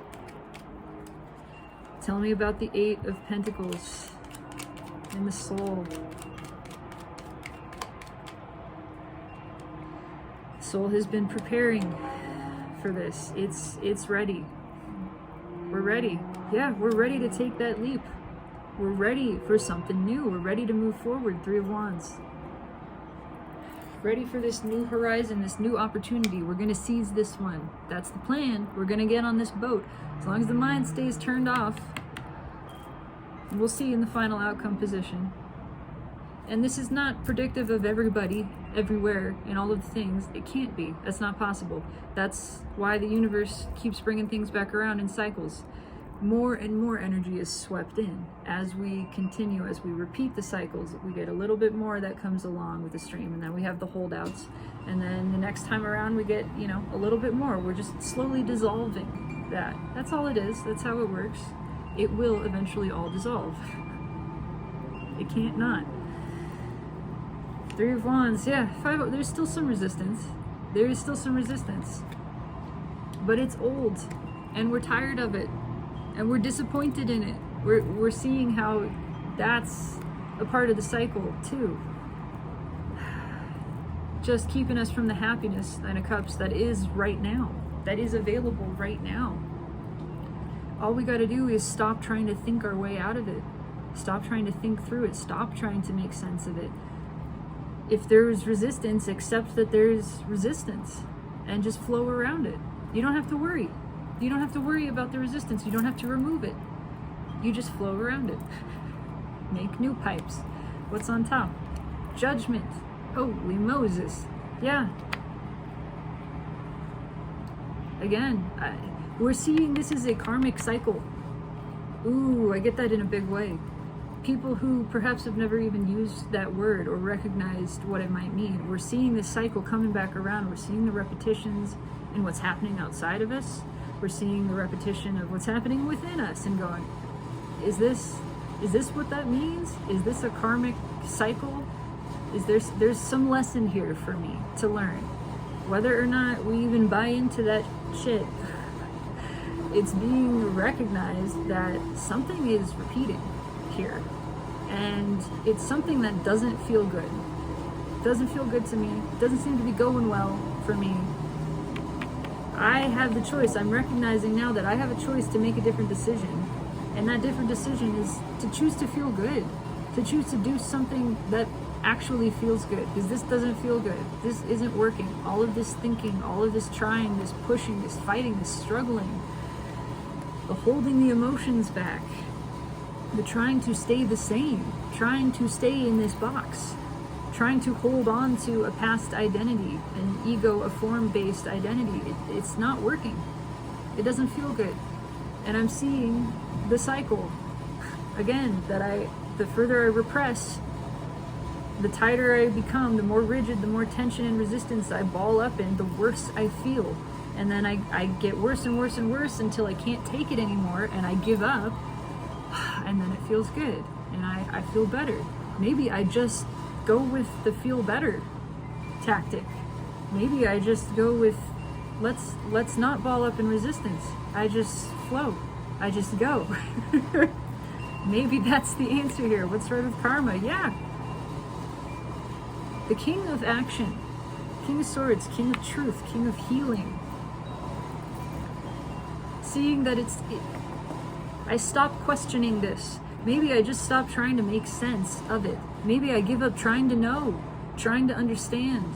Tell me about the Eight of Pentacles in the soul. Soul has been preparing for this. It's ready. We're ready. Yeah, we're ready to take that leap. We're ready for something new. We're ready to move forward. Three of Wands. Ready for this new horizon, this new opportunity. We're going to seize this one. That's the plan. We're going to get on this boat. As long as the mind stays turned off, we'll see in the final outcome position. And this is not predictive of everybody, everywhere, and all of the things. It can't be. That's not possible. That's why the universe keeps bringing things back around in cycles. More and more energy is swept in as we continue, as we repeat the cycles. We get a little bit more that comes along with the stream, and then we have the holdouts, and then the next time around we get, you know, a little bit more. We're just slowly dissolving that. That's all it is. That's how it works. It will eventually all dissolve. It can't not. Three of Wands, yeah. There's still some resistance. There is still some resistance, but it's old, and we're tired of it. And we're disappointed in it. We're seeing how that's a part of the cycle too. Just keeping us from the happiness, Nine of Cups, that is right now. That is available right now. All we got to do is stop trying to think our way out of it. Stop trying to think through it. Stop trying to make sense of it. If there's resistance, accept that there's resistance and just flow around it. You don't have to worry. You don't have to worry about the resistance. You don't have to remove it. You just flow around it. Make new pipes. What's on top? Judgment. Holy Moses. Yeah. Again, we're seeing this is a karmic cycle. Ooh, I get that in a big way. People who perhaps have never even used that word or recognized what it might mean. We're seeing this cycle coming back around. We're seeing the repetitions in what's happening outside of us. We're seeing the repetition of what's happening within us and going, is this what that means? Is this a karmic cycle? There's some lesson here for me to learn. Whether or not we even buy into that shit, it's being recognized that something is repeating here. And it's something that doesn't feel good. It doesn't feel good to me. It doesn't seem to be going well for me. I have the choice. I'm recognizing now that I have a choice to make a different decision. And that different decision is to choose to feel good. To choose to do something that actually feels good. Because this doesn't feel good. This isn't working. All of this thinking, all of this trying, this pushing, this fighting, this struggling, the holding the emotions back, the trying to stay the same, trying to stay in this box, trying to hold on to a past identity, an ego, a form-based identity. It's not working. It doesn't feel good. And I'm seeing the cycle again, that the further I repress, the tighter I become, the more rigid, the more tension and resistance I ball up in, the worse I feel. And then I get worse and worse and worse until I can't take it anymore and I give up, and then it feels good and I feel better. Maybe I just go with the feel better tactic. Maybe I just go with let's not ball up in resistance. I just flow. I just go. Maybe that's the answer here. What's right with karma? Yeah. The King of Action, King of Swords, King of Truth, King of Healing. Seeing that I stop questioning this. Maybe I just stop trying to make sense of it. Maybe I give up trying to know, trying to understand,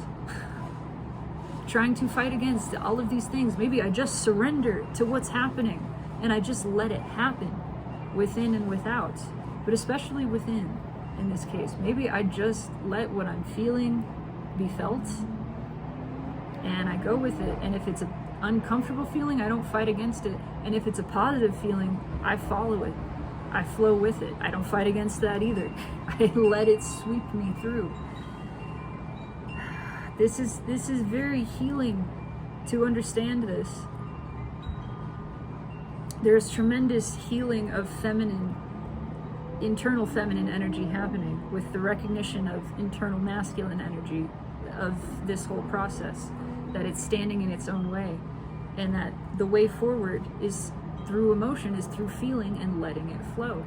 trying to fight against all of these things. Maybe I just surrender to what's happening and I just let it happen within and without, but especially within in this case. Maybe I just let what I'm feeling be felt and I go with it. And if it's an uncomfortable feeling, I don't fight against it. And if it's a positive feeling, I follow it. I flow with it. I don't fight against that either. I let it sweep me through. This is very healing to understand this. There's tremendous healing of feminine, internal feminine energy happening with the recognition of internal masculine energy of this whole process. that it's standing in its own way, and that the way forward is through emotion, is through feeling and letting it flow.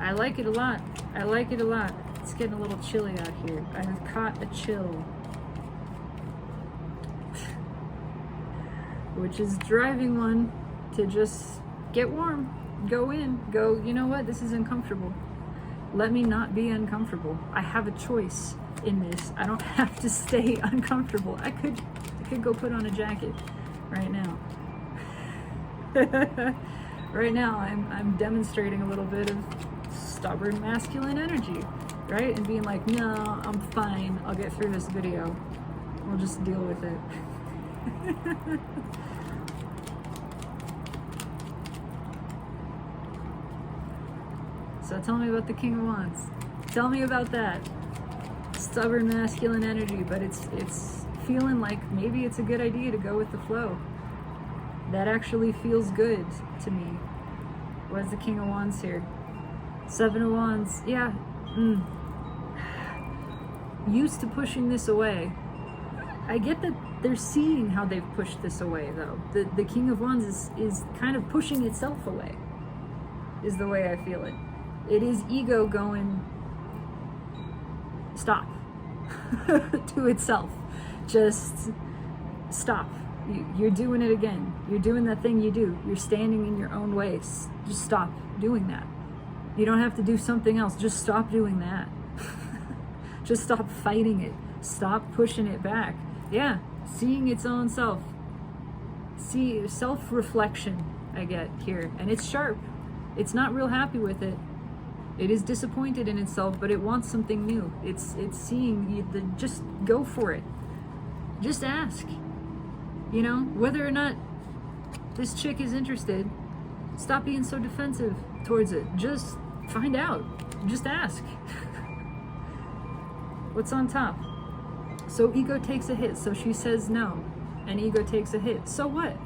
I like it a lot. I like it a lot. It's getting a little chilly out here. I have caught a chill, which is driving one to just get warm, go in, go, you know what, this is uncomfortable. Let me not be uncomfortable. I have a choice in this. I don't have to stay uncomfortable. I could go put on a jacket right now. Right now, I'm demonstrating a little bit of stubborn masculine energy, right? And being like, no, I'm fine. I'll get through this video. We'll just deal with it. So tell me about the King of Wands. Tell me about that. Stubborn masculine energy, but it's feeling like maybe it's a good idea to go with the flow. That actually feels good to me. What's the King of Wands here? Seven of Wands. Yeah. Used to pushing this away. I get that they're seeing how they've pushed this away, though. The King of Wands is kind of pushing itself away, is the way I feel it. It is ego going, stop, to itself. Just stop. You're doing it again. You're doing that thing you do. You're standing in your own way. Just stop doing that. You don't have to do something else. Just stop doing that. Just stop fighting it. Stop pushing it back. Yeah, seeing its own self. See, self-reflection I get here. And it's sharp. It's not real happy with it. It is disappointed in itself, but it wants something new. It's seeing, just go for it. Just ask. You know, whether or not this chick is interested, stop being so defensive towards it. Just find out. Just ask. What's on top? So ego takes a hit, so she says no. And ego takes a hit. So what?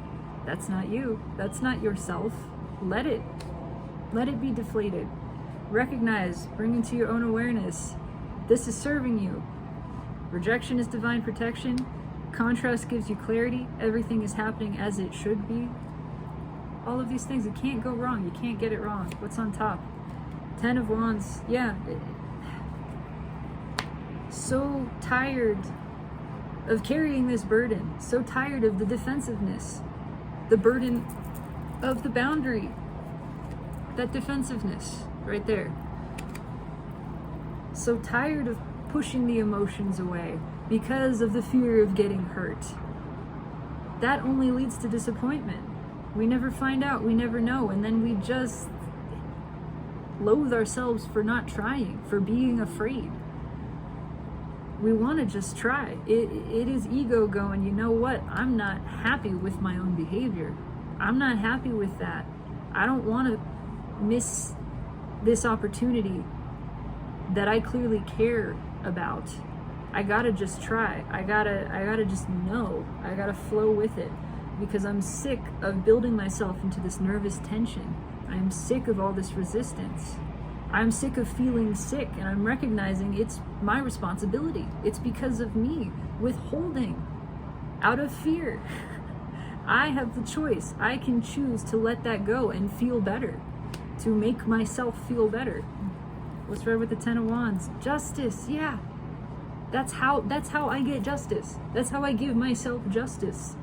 That's not you. That's not yourself. Let it be deflated. Recognize, bring into your own awareness. This is serving you. Rejection is divine protection. Contrast gives you clarity. Everything is happening as it should be. All of these things, it can't go wrong. You can't get it wrong. What's on top? Ten of Wands. Yeah. So tired of carrying this burden. So tired of the defensiveness. The burden of the boundary. That defensiveness right there. So tired of pushing the emotions away because of the fear of getting hurt. That only leads to disappointment. We never find out, we never know, and then we just loathe ourselves for not trying, for being afraid. We want to just try. It is ego going, you know what? I'm not happy with my own behavior. I'm not happy with that. I don't want to miss this opportunity that I clearly care about. I gotta just try. I gotta just know. I gotta flow with it, because I'm sick of building myself into this nervous tension. I'm sick of all this resistance. I'm sick of feeling sick, and I'm recognizing it's my responsibility. It's because of me withholding out of fear. I have the choice. I can choose to let that go and feel better, to make myself feel better. What's right with the Ten of Wands? Justice. Yeah. That's how I get justice. That's how I give myself justice,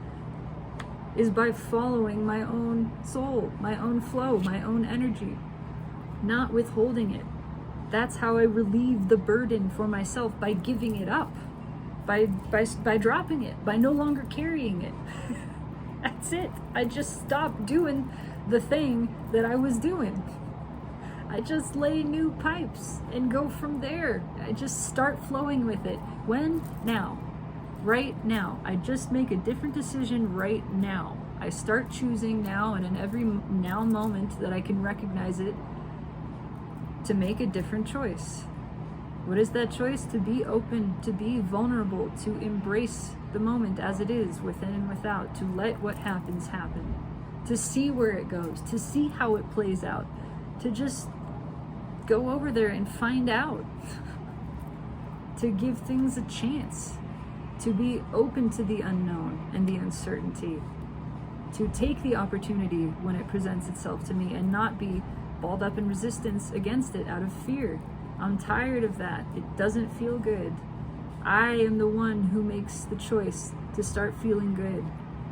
is by following my own soul, my own flow, my own energy, not withholding it. That's how I relieve the burden for myself, by giving it up, by dropping it, by no longer carrying it. That's it. I just stopped doing the thing that I was doing. I just lay new pipes and go from there. I just start flowing with it. When? Now. Right now. I just make a different decision right now. I start choosing now, and in every now moment that I can recognize it, to make a different choice. What is that choice? To be open, to be vulnerable, to embrace the moment as it is, within and without, to let what happens happen, to see where it goes, to see how it plays out, to just go over there and find out. to give things a chance, to be open to the unknown and the uncertainty, to take the opportunity when it presents itself to me and not be balled up in resistance against it out of fear. I'm tired of that. It doesn't feel good. I am the one who makes the choice to start feeling good,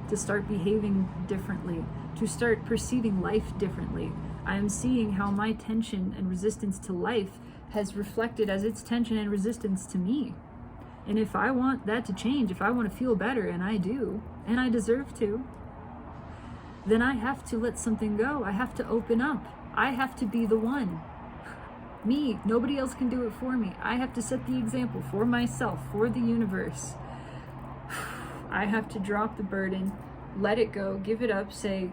to start behaving differently, to start perceiving life differently. I am seeing how my tension and resistance to life has reflected as its tension and resistance to me. And if I want that to change, if I want to feel better, and I do, and I deserve to, then I have to let something go. I have to open up. I have to be the one. Me, nobody else can do it for me. I have to set the example for myself, for the universe. I have to drop the burden, let it go, give it up, say,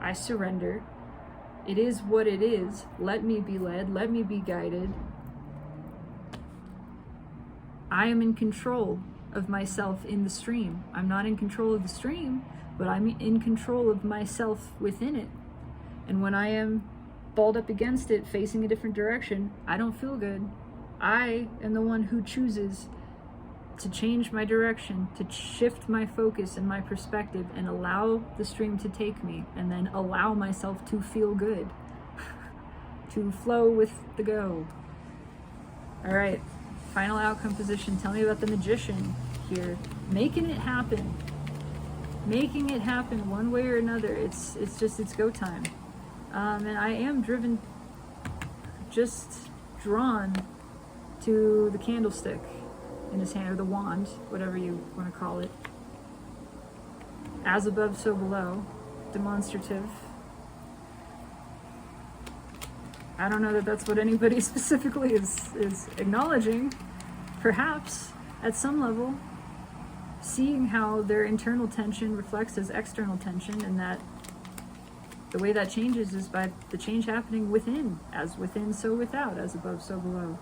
I surrender. It is what it is. Let me be led. Let me be guided. I am in control of myself in the stream. I'm not in control of the stream, but I'm in control of myself within it. And when I am balled up against it, facing a different direction, I don't feel good. I am the one who chooses to change my direction, to shift my focus and my perspective and allow the stream to take me, and then allow myself to feel good, to flow with the go. All right, final outcome position. Tell me about the Magician here. Making it happen. Making it happen one way or another. It's go time. And I am drawn to the candlestick in his hand, or the wand, whatever you want to call it. As above, so below. Demonstrative. I don't know that that's what anybody specifically is acknowledging. Perhaps, at some level, seeing how their internal tension reflects as external tension, and that the way that changes is by the change happening within. As within, so without. As above, so below.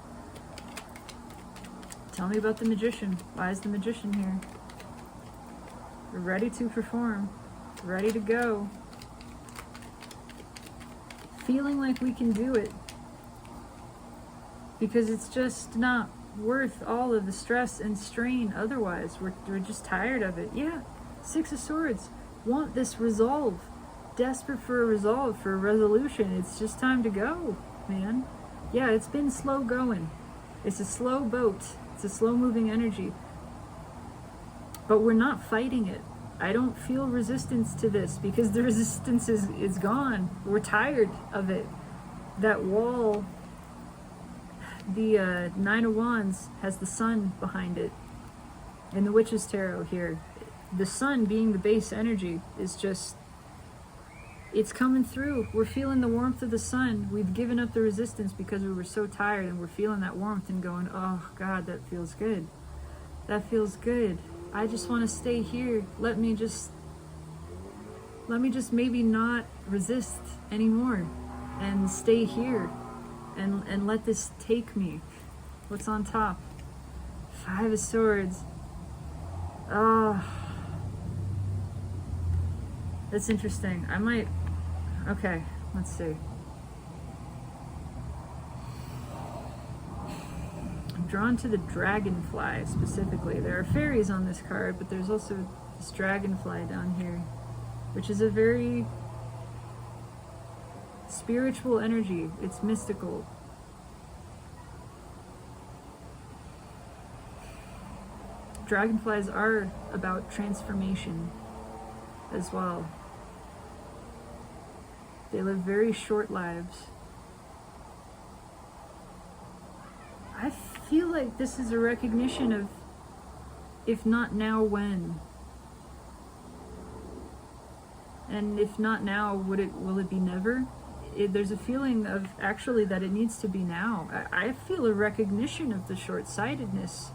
Tell me about the Magician. Why is the Magician here? We're ready to perform. Ready to go. Feeling like we can do it. Because it's just not worth all of the stress and strain otherwise. We're just tired of it. Yeah, Six of Swords. Want this resolve. Desperate for a resolve, for a resolution. It's just time to go, man. Yeah, it's been slow going. It's a slow boat. It's a slow-moving energy. But we're not fighting it. I don't feel resistance to this because the resistance is gone. We're tired of it. That wall, the Nine of Wands, has the sun behind it. In the Witch's Tarot here, the sun being the base energy is just, it's coming through. We're feeling the warmth of the sun. We've given up the resistance because we were so tired, and we're feeling that warmth and going, oh God, that feels good. That feels good. I just want to stay here. Let me just maybe not resist anymore and stay here and let this take me. What's on top? Five of Swords. Oh, that's interesting. Okay, let's see. I'm drawn to the dragonfly specifically. There are fairies on this card, but there's also this dragonfly down here, which is a very spiritual energy. It's mystical. Dragonflies are about transformation as well. They live very short lives. I feel like this is a recognition of, if not now, when? And if not now, will it be never? There's a feeling of actually that it needs to be now. I feel a recognition of the short-sightedness.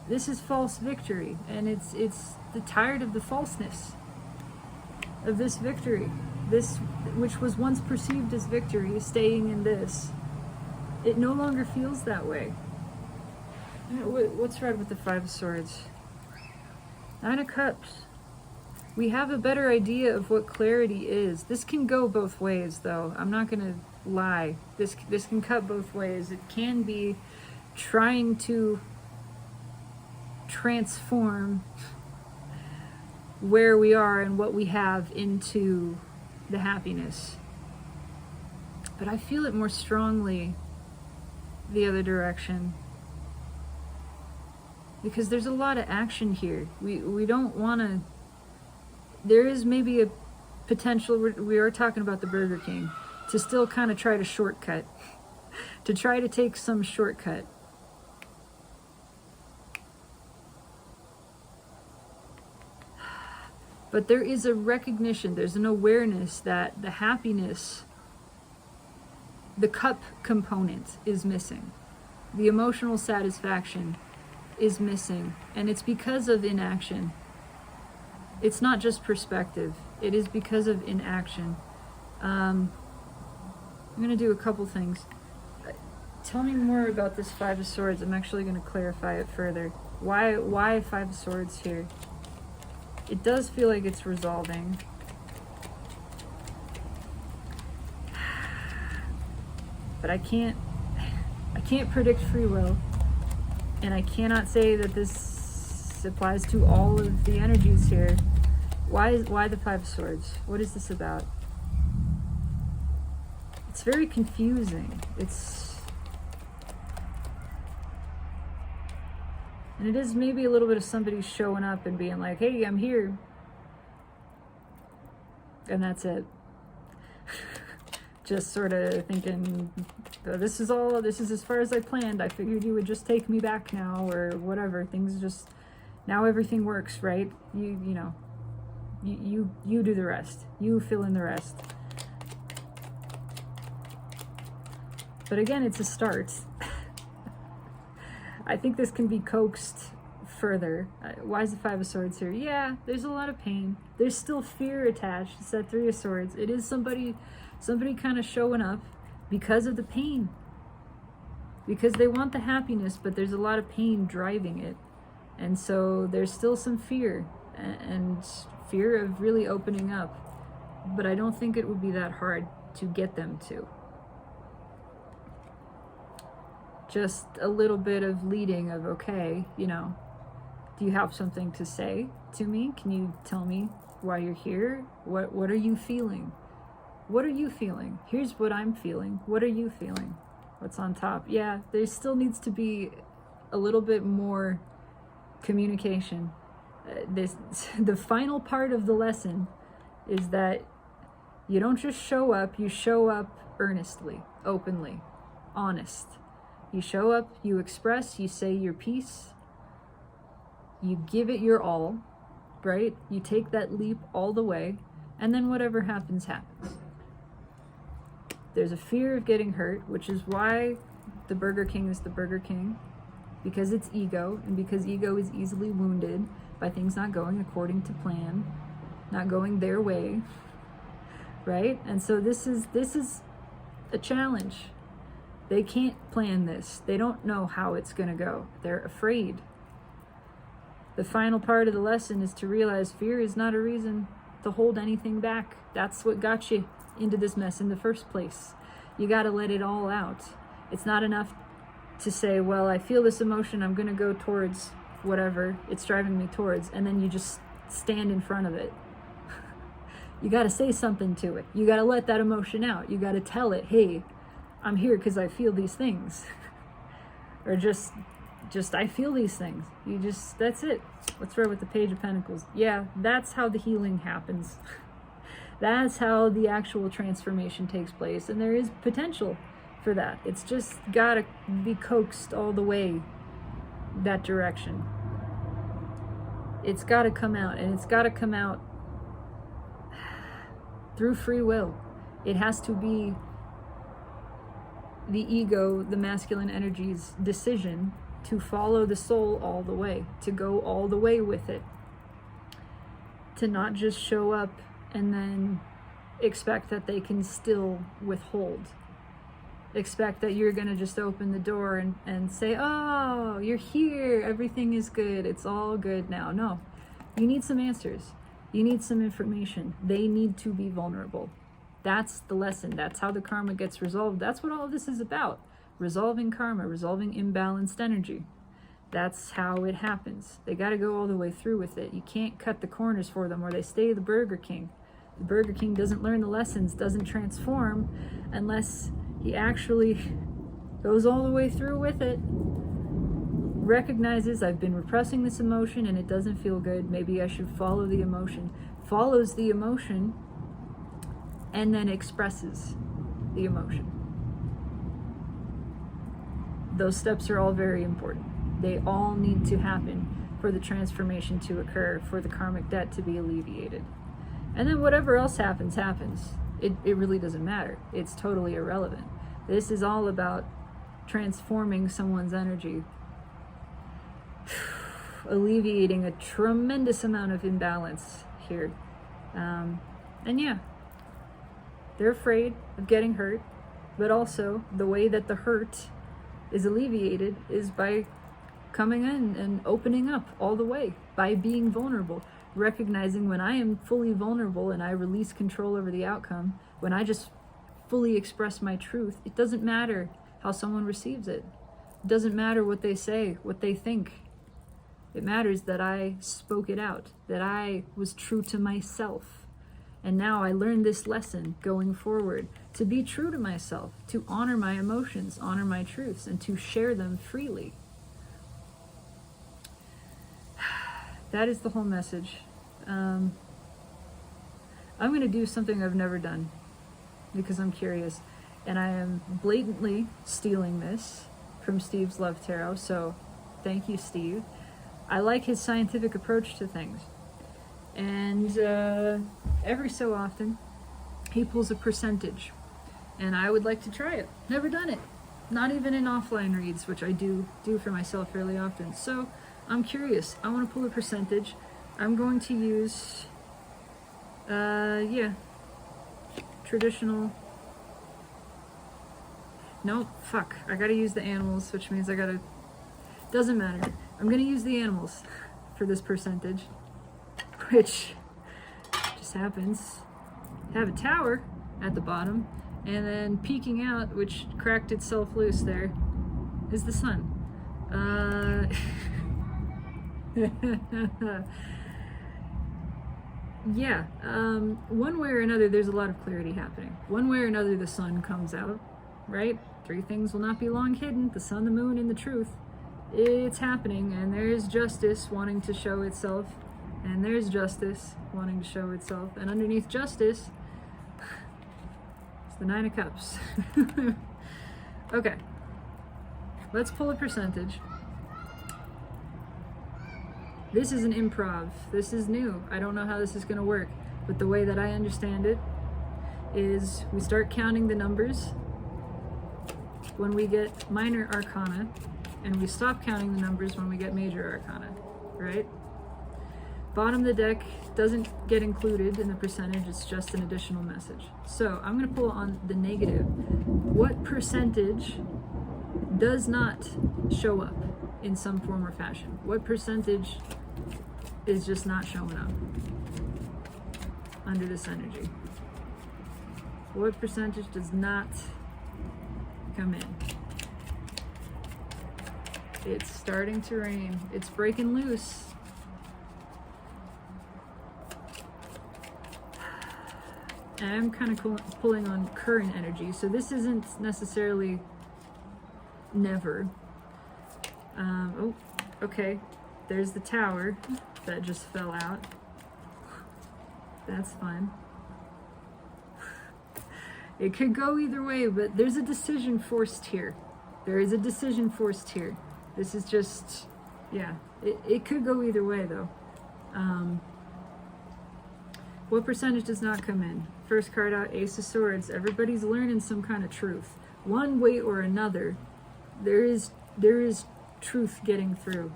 This is false victory, and it's tired of the falseness of this victory. This, which was once perceived as victory, staying in this. It no longer feels that way. What's read with the Five of Swords? Nine of Cups. We have a better idea of what clarity is. This can go both ways, though. I'm not going to lie. This can cut both ways. It can be trying to transform where we are and what we have into the happiness. But I feel it more strongly the other direction, because there's a lot of action here. We don't want to. There is maybe a potential, we are talking about the Burger King, to still kind of try to shortcut, to try to take some shortcut. But there is a recognition, there's an awareness that the happiness, the cup component is missing. The emotional satisfaction is missing. And it's because of inaction. It's not just perspective. It is because of inaction. I'm going to do a couple things. Tell me more about this Five of Swords. I'm actually going to clarify it further. Why Five of Swords here? It does feel like it's resolving. But I can't predict free will. And I cannot say that this applies to all of the energies here. Why the Five of Swords? What is this about? It's very confusing. And it is maybe a little bit of somebody showing up and being like, hey, I'm here. And that's it. Just sort of thinking, this is as far as I planned. I figured you would just take me back now, or whatever. Things just, now everything works, right? You do the rest. You fill in the rest. But again, it's a start. I think this can be coaxed further. Why is the Five of Swords here? Yeah, there's a lot of pain. There's still fear attached. It's that Three of Swords. It is somebody kind of showing up because of the pain. Because they want the happiness, but there's a lot of pain driving it. And so there's still some fear, and fear of really opening up. But I don't think it would be that hard to get them to. Just a little bit of leading of, okay, do you have something to say to me? Can you tell me why you're here? What are you feeling? What are you feeling? Here's what I'm feeling. What are you feeling? What's on top? Yeah, there still needs to be a little bit more communication. The final part of the lesson is that you don't just show up, you show up earnestly, openly, honest. You show up, you express, you say your piece, you give it your all, right? You take that leap all the way, and then whatever happens, happens. There's a fear of getting hurt, which is why the Burger King is the Burger King, because it's ego, and because ego is easily wounded by things not going according to plan, not going their way, right? And so this is a challenge. They can't plan this. They don't know how it's going to go. They're afraid. The final part of the lesson is to realize fear is not a reason to hold anything back. That's what got you into this mess in the first place. You got to let it all out. It's not enough to say, well, I feel this emotion, I'm going to go towards whatever it's driving me towards, and then you just stand in front of it. You got to say something to it. You got to let that emotion out. You got to tell it, hey, I'm here because I feel these things. Or just I feel these things. That's it. What's right with the Page of Pentacles? Yeah, that's how the healing happens. That's how the actual transformation takes place. And there is potential for that. It's just gotta be coaxed all the way that direction. It's gotta come out, and it's gotta come out through free will. It has to be the ego, the masculine energy's decision to follow the soul all the way, to go all the way with it, to not just show up and then expect that they can still withhold, expect that you're going to just open the door and say, oh, you're here, everything is good, it's all good now. No, you need some answers, you need some information. They need to be vulnerable. That's the lesson. That's how the karma gets resolved. That's what all of this is about. Resolving karma, resolving imbalanced energy. That's how it happens. They got to go all the way through with it. You can't cut the corners for them or they stay the Burger King. The Burger King doesn't learn the lessons, doesn't transform unless he actually goes all the way through with it. Recognizes I've been repressing this emotion and it doesn't feel good. Maybe I should follow the emotion. Follows the emotion and then expresses the emotion. Those steps are all very important. They all need to happen for the transformation to occur, for the karmic debt to be alleviated. And then whatever else happens, happens. It really doesn't matter. It's totally irrelevant. This is all about transforming someone's energy, alleviating a tremendous amount of imbalance here. And yeah, they're afraid of getting hurt, but also the way that the hurt is alleviated is by coming in and opening up all the way, by being vulnerable, recognizing when I am fully vulnerable and I release control over the outcome, when I just fully express my truth, it doesn't matter how someone receives it. It doesn't matter what they say, what they think. It matters that I spoke it out, that I was true to myself. And now I learned this lesson going forward, to be true to myself, to honor my emotions, honor my truths, and to share them freely. That is the whole message. I'm going to do something I've never done because I'm curious. And I am blatantly stealing this from Steve's Love Tarot. So thank you, Steve. I like his scientific approach to things. And every so often, he pulls a percentage. And I would like to try it. Never done it. Not even in offline reads, which I do for myself fairly often. So I'm curious. I want to pull a percentage. I'm going to use, traditional. Nope, fuck. I gotta use the animals, which means I gotta, doesn't matter. I'm gonna use the animals for this percentage, which just happens to have a tower at the bottom, and then peeking out, which cracked itself loose there, is the sun. Yeah, one way or another, there's a lot of clarity happening. One way or another, the sun comes out, right? Three things will not be long hidden: the sun, the moon, and the truth. It's happening, and there's justice wanting to show itself, and there's justice wanting to show itself, and underneath justice, it's the Nine of Cups. Okay, let's pull a percentage. This is an improv. This is new. I don't know how this is going to work, but the way that I understand it is we start counting the numbers when we get minor arcana, and we stop counting the numbers when we get major arcana, right? Bottom of the deck doesn't get included in the percentage, it's just an additional message. So I'm going to pull on the negative. What percentage does not show up in some form or fashion? What percentage is just not showing up under this energy? What percentage does not come in? It's starting to rain. It's breaking loose. And I'm kind of pulling on current energy, so this isn't necessarily never. Oh, okay. There's the tower that just fell out. That's fun. It could go either way, but there's a decision forced here. There is a decision forced here. This is just, yeah, it could go either way though. What percentage does not come in? First card out, Ace of Swords. Everybody's learning some kind of truth. One way or another, there is truth getting through.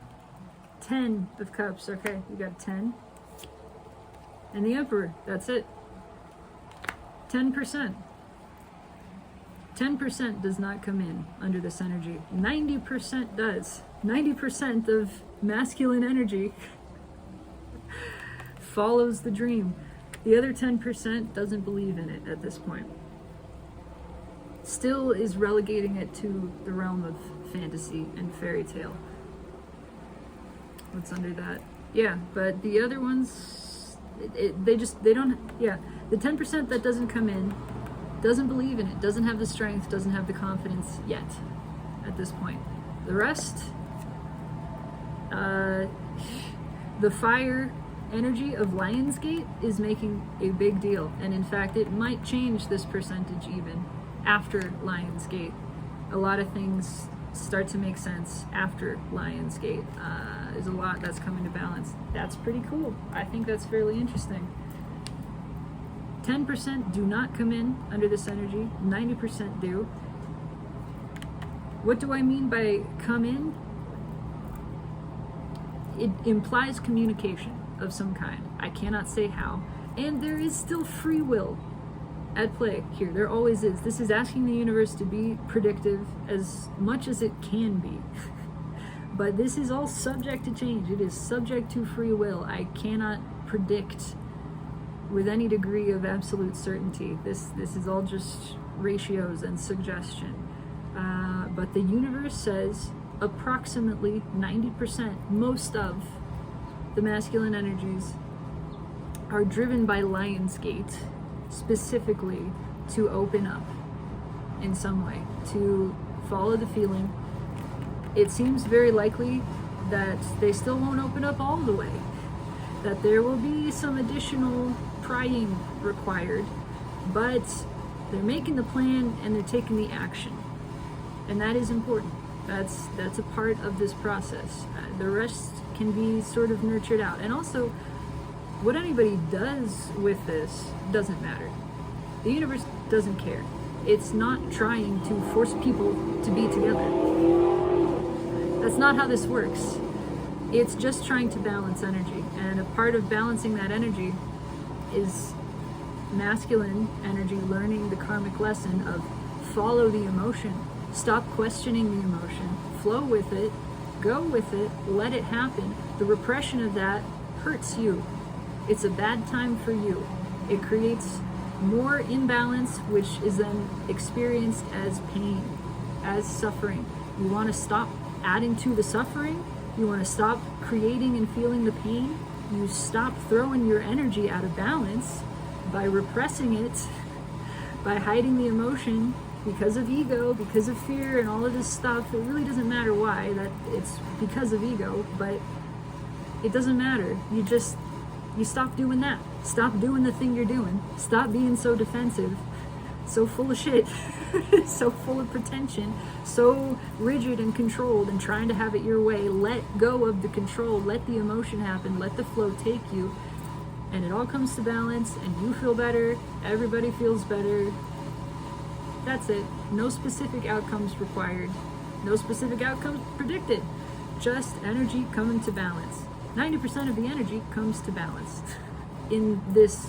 10 of Cups. Okay, you got a 10. And the Emperor. That's it. 10%. 10% does not come in under this energy. 90% does. 90% of masculine energy follows the dream. The other 10% doesn't believe in it at this point. Still is relegating it to the realm of fantasy and fairy tale. What's under that? Yeah, but the other ones, they don't, yeah. The 10% that doesn't come in, doesn't believe in it, doesn't have the strength, doesn't have the confidence yet at this point. The rest, the fire energy of Lionsgate is making a big deal. And in fact, it might change this percentage even after Lionsgate. A lot of things start to make sense after Lionsgate. There's a lot that's coming to balance. That's pretty cool. I think that's fairly interesting. 10% do not come in under this energy, 90% do. What do I mean by come in? It implies communication of some kind. I cannot say how. And there is still free will at play here. There always is. This is asking the universe to be predictive as much as it can be. But this is all subject to change. It is subject to free will. I cannot predict with any degree of absolute certainty. This is all just ratios and suggestion. But the universe says approximately 90%, most of the masculine energies are driven by Lionsgate specifically to open up in some way, to follow the feeling. It seems very likely that they still won't open up all the way, that there will be some additional prying required, but they're making the plan and they're taking the action, and that is important. That's a part of this process. The rest can be sort of nurtured out, and also what anybody does with this doesn't matter. The universe doesn't care. It's not trying to force people to be together. That's not how this works. It's just trying to balance energy, and a part of balancing that energy is masculine energy learning the karmic lesson of follow the emotion, stop questioning the emotion, flow with it, go with it, let it happen. The repression of that hurts you. It's a bad time for you. It creates more imbalance, which is then experienced as pain, as suffering. You want to stop adding to the suffering. You want to stop creating and feeling the pain. You stop throwing your energy out of balance by repressing it, by hiding the emotion because of ego, because of fear, and all of this stuff. It really doesn't matter why, that it's because of ego, but it doesn't matter. You stop doing that. Stop doing the thing you're doing. Stop being so defensive, so full of shit, so full of pretension, so rigid and controlled and trying to have it your way. Let go of the control. Let the emotion happen. Let the flow take you. And it all comes to balance, and you feel better. Everybody feels better. That's it. No specific outcomes required. No specific outcomes predicted. Just energy coming to balance. 90% of the energy comes to balance in this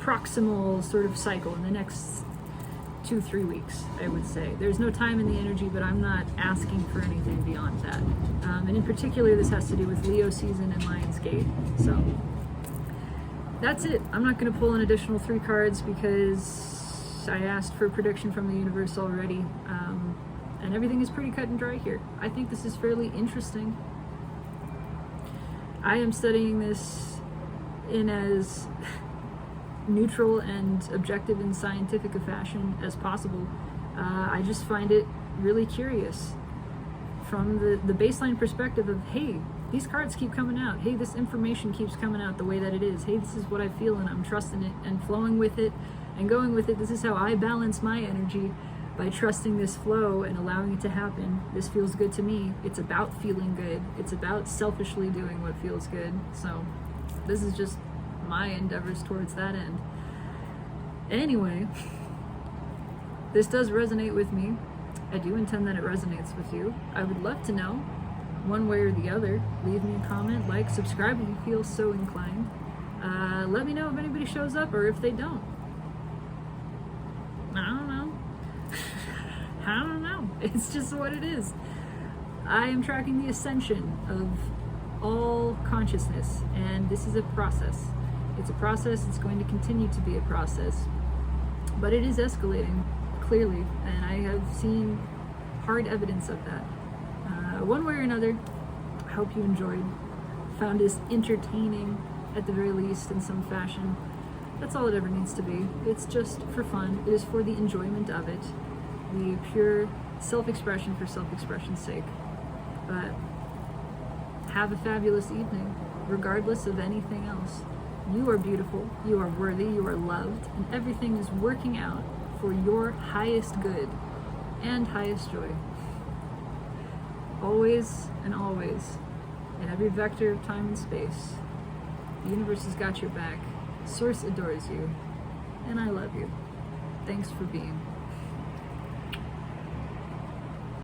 proximal sort of cycle in the next 2-3 weeks, I would say. There's no time in the energy, but I'm not asking for anything beyond that. And in particular, this has to do with Leo season and Lionsgate. So that's it. I'm not going to pull an additional 3 cards because I asked for a prediction from the universe already. And everything is pretty cut and dry here. I think this is fairly interesting. I am studying this in as neutral and objective and scientific a fashion as possible. I just find it really curious from the baseline perspective of, hey, these cards keep coming out. Hey, this information keeps coming out the way that it is. Hey, this is what I feel, and I'm trusting it and flowing with it and going with it. This is how I balance my energy, by trusting this flow and allowing it to happen. This feels good to me. It's about feeling good. It's about selfishly doing what feels good. So this is just my endeavors towards that end. Anyway, this does resonate with me. I do intend that it resonates with you. I would love to know, one way or the other. Leave me a comment, like, subscribe if you feel so inclined. Let me know if anybody shows up or if they don't. I don't know. I don't know. It's just what it is. I am tracking the ascension of all consciousness, and this is a process. It's a process, it's going to continue to be a process. But it is escalating, clearly, and I have seen hard evidence of that. One way or another, I hope you enjoyed, found this entertaining at the very least in some fashion. That's all it ever needs to be. It's just for fun. It is for the enjoyment of it. The pure self-expression for self-expression's sake. But have a fabulous evening, regardless of anything else. You are beautiful, you are worthy, you are loved, and everything is working out for your highest good and highest joy. Always and always, in every vector of time and space, the universe has got your back. Source adores you, and I love you. Thanks for being.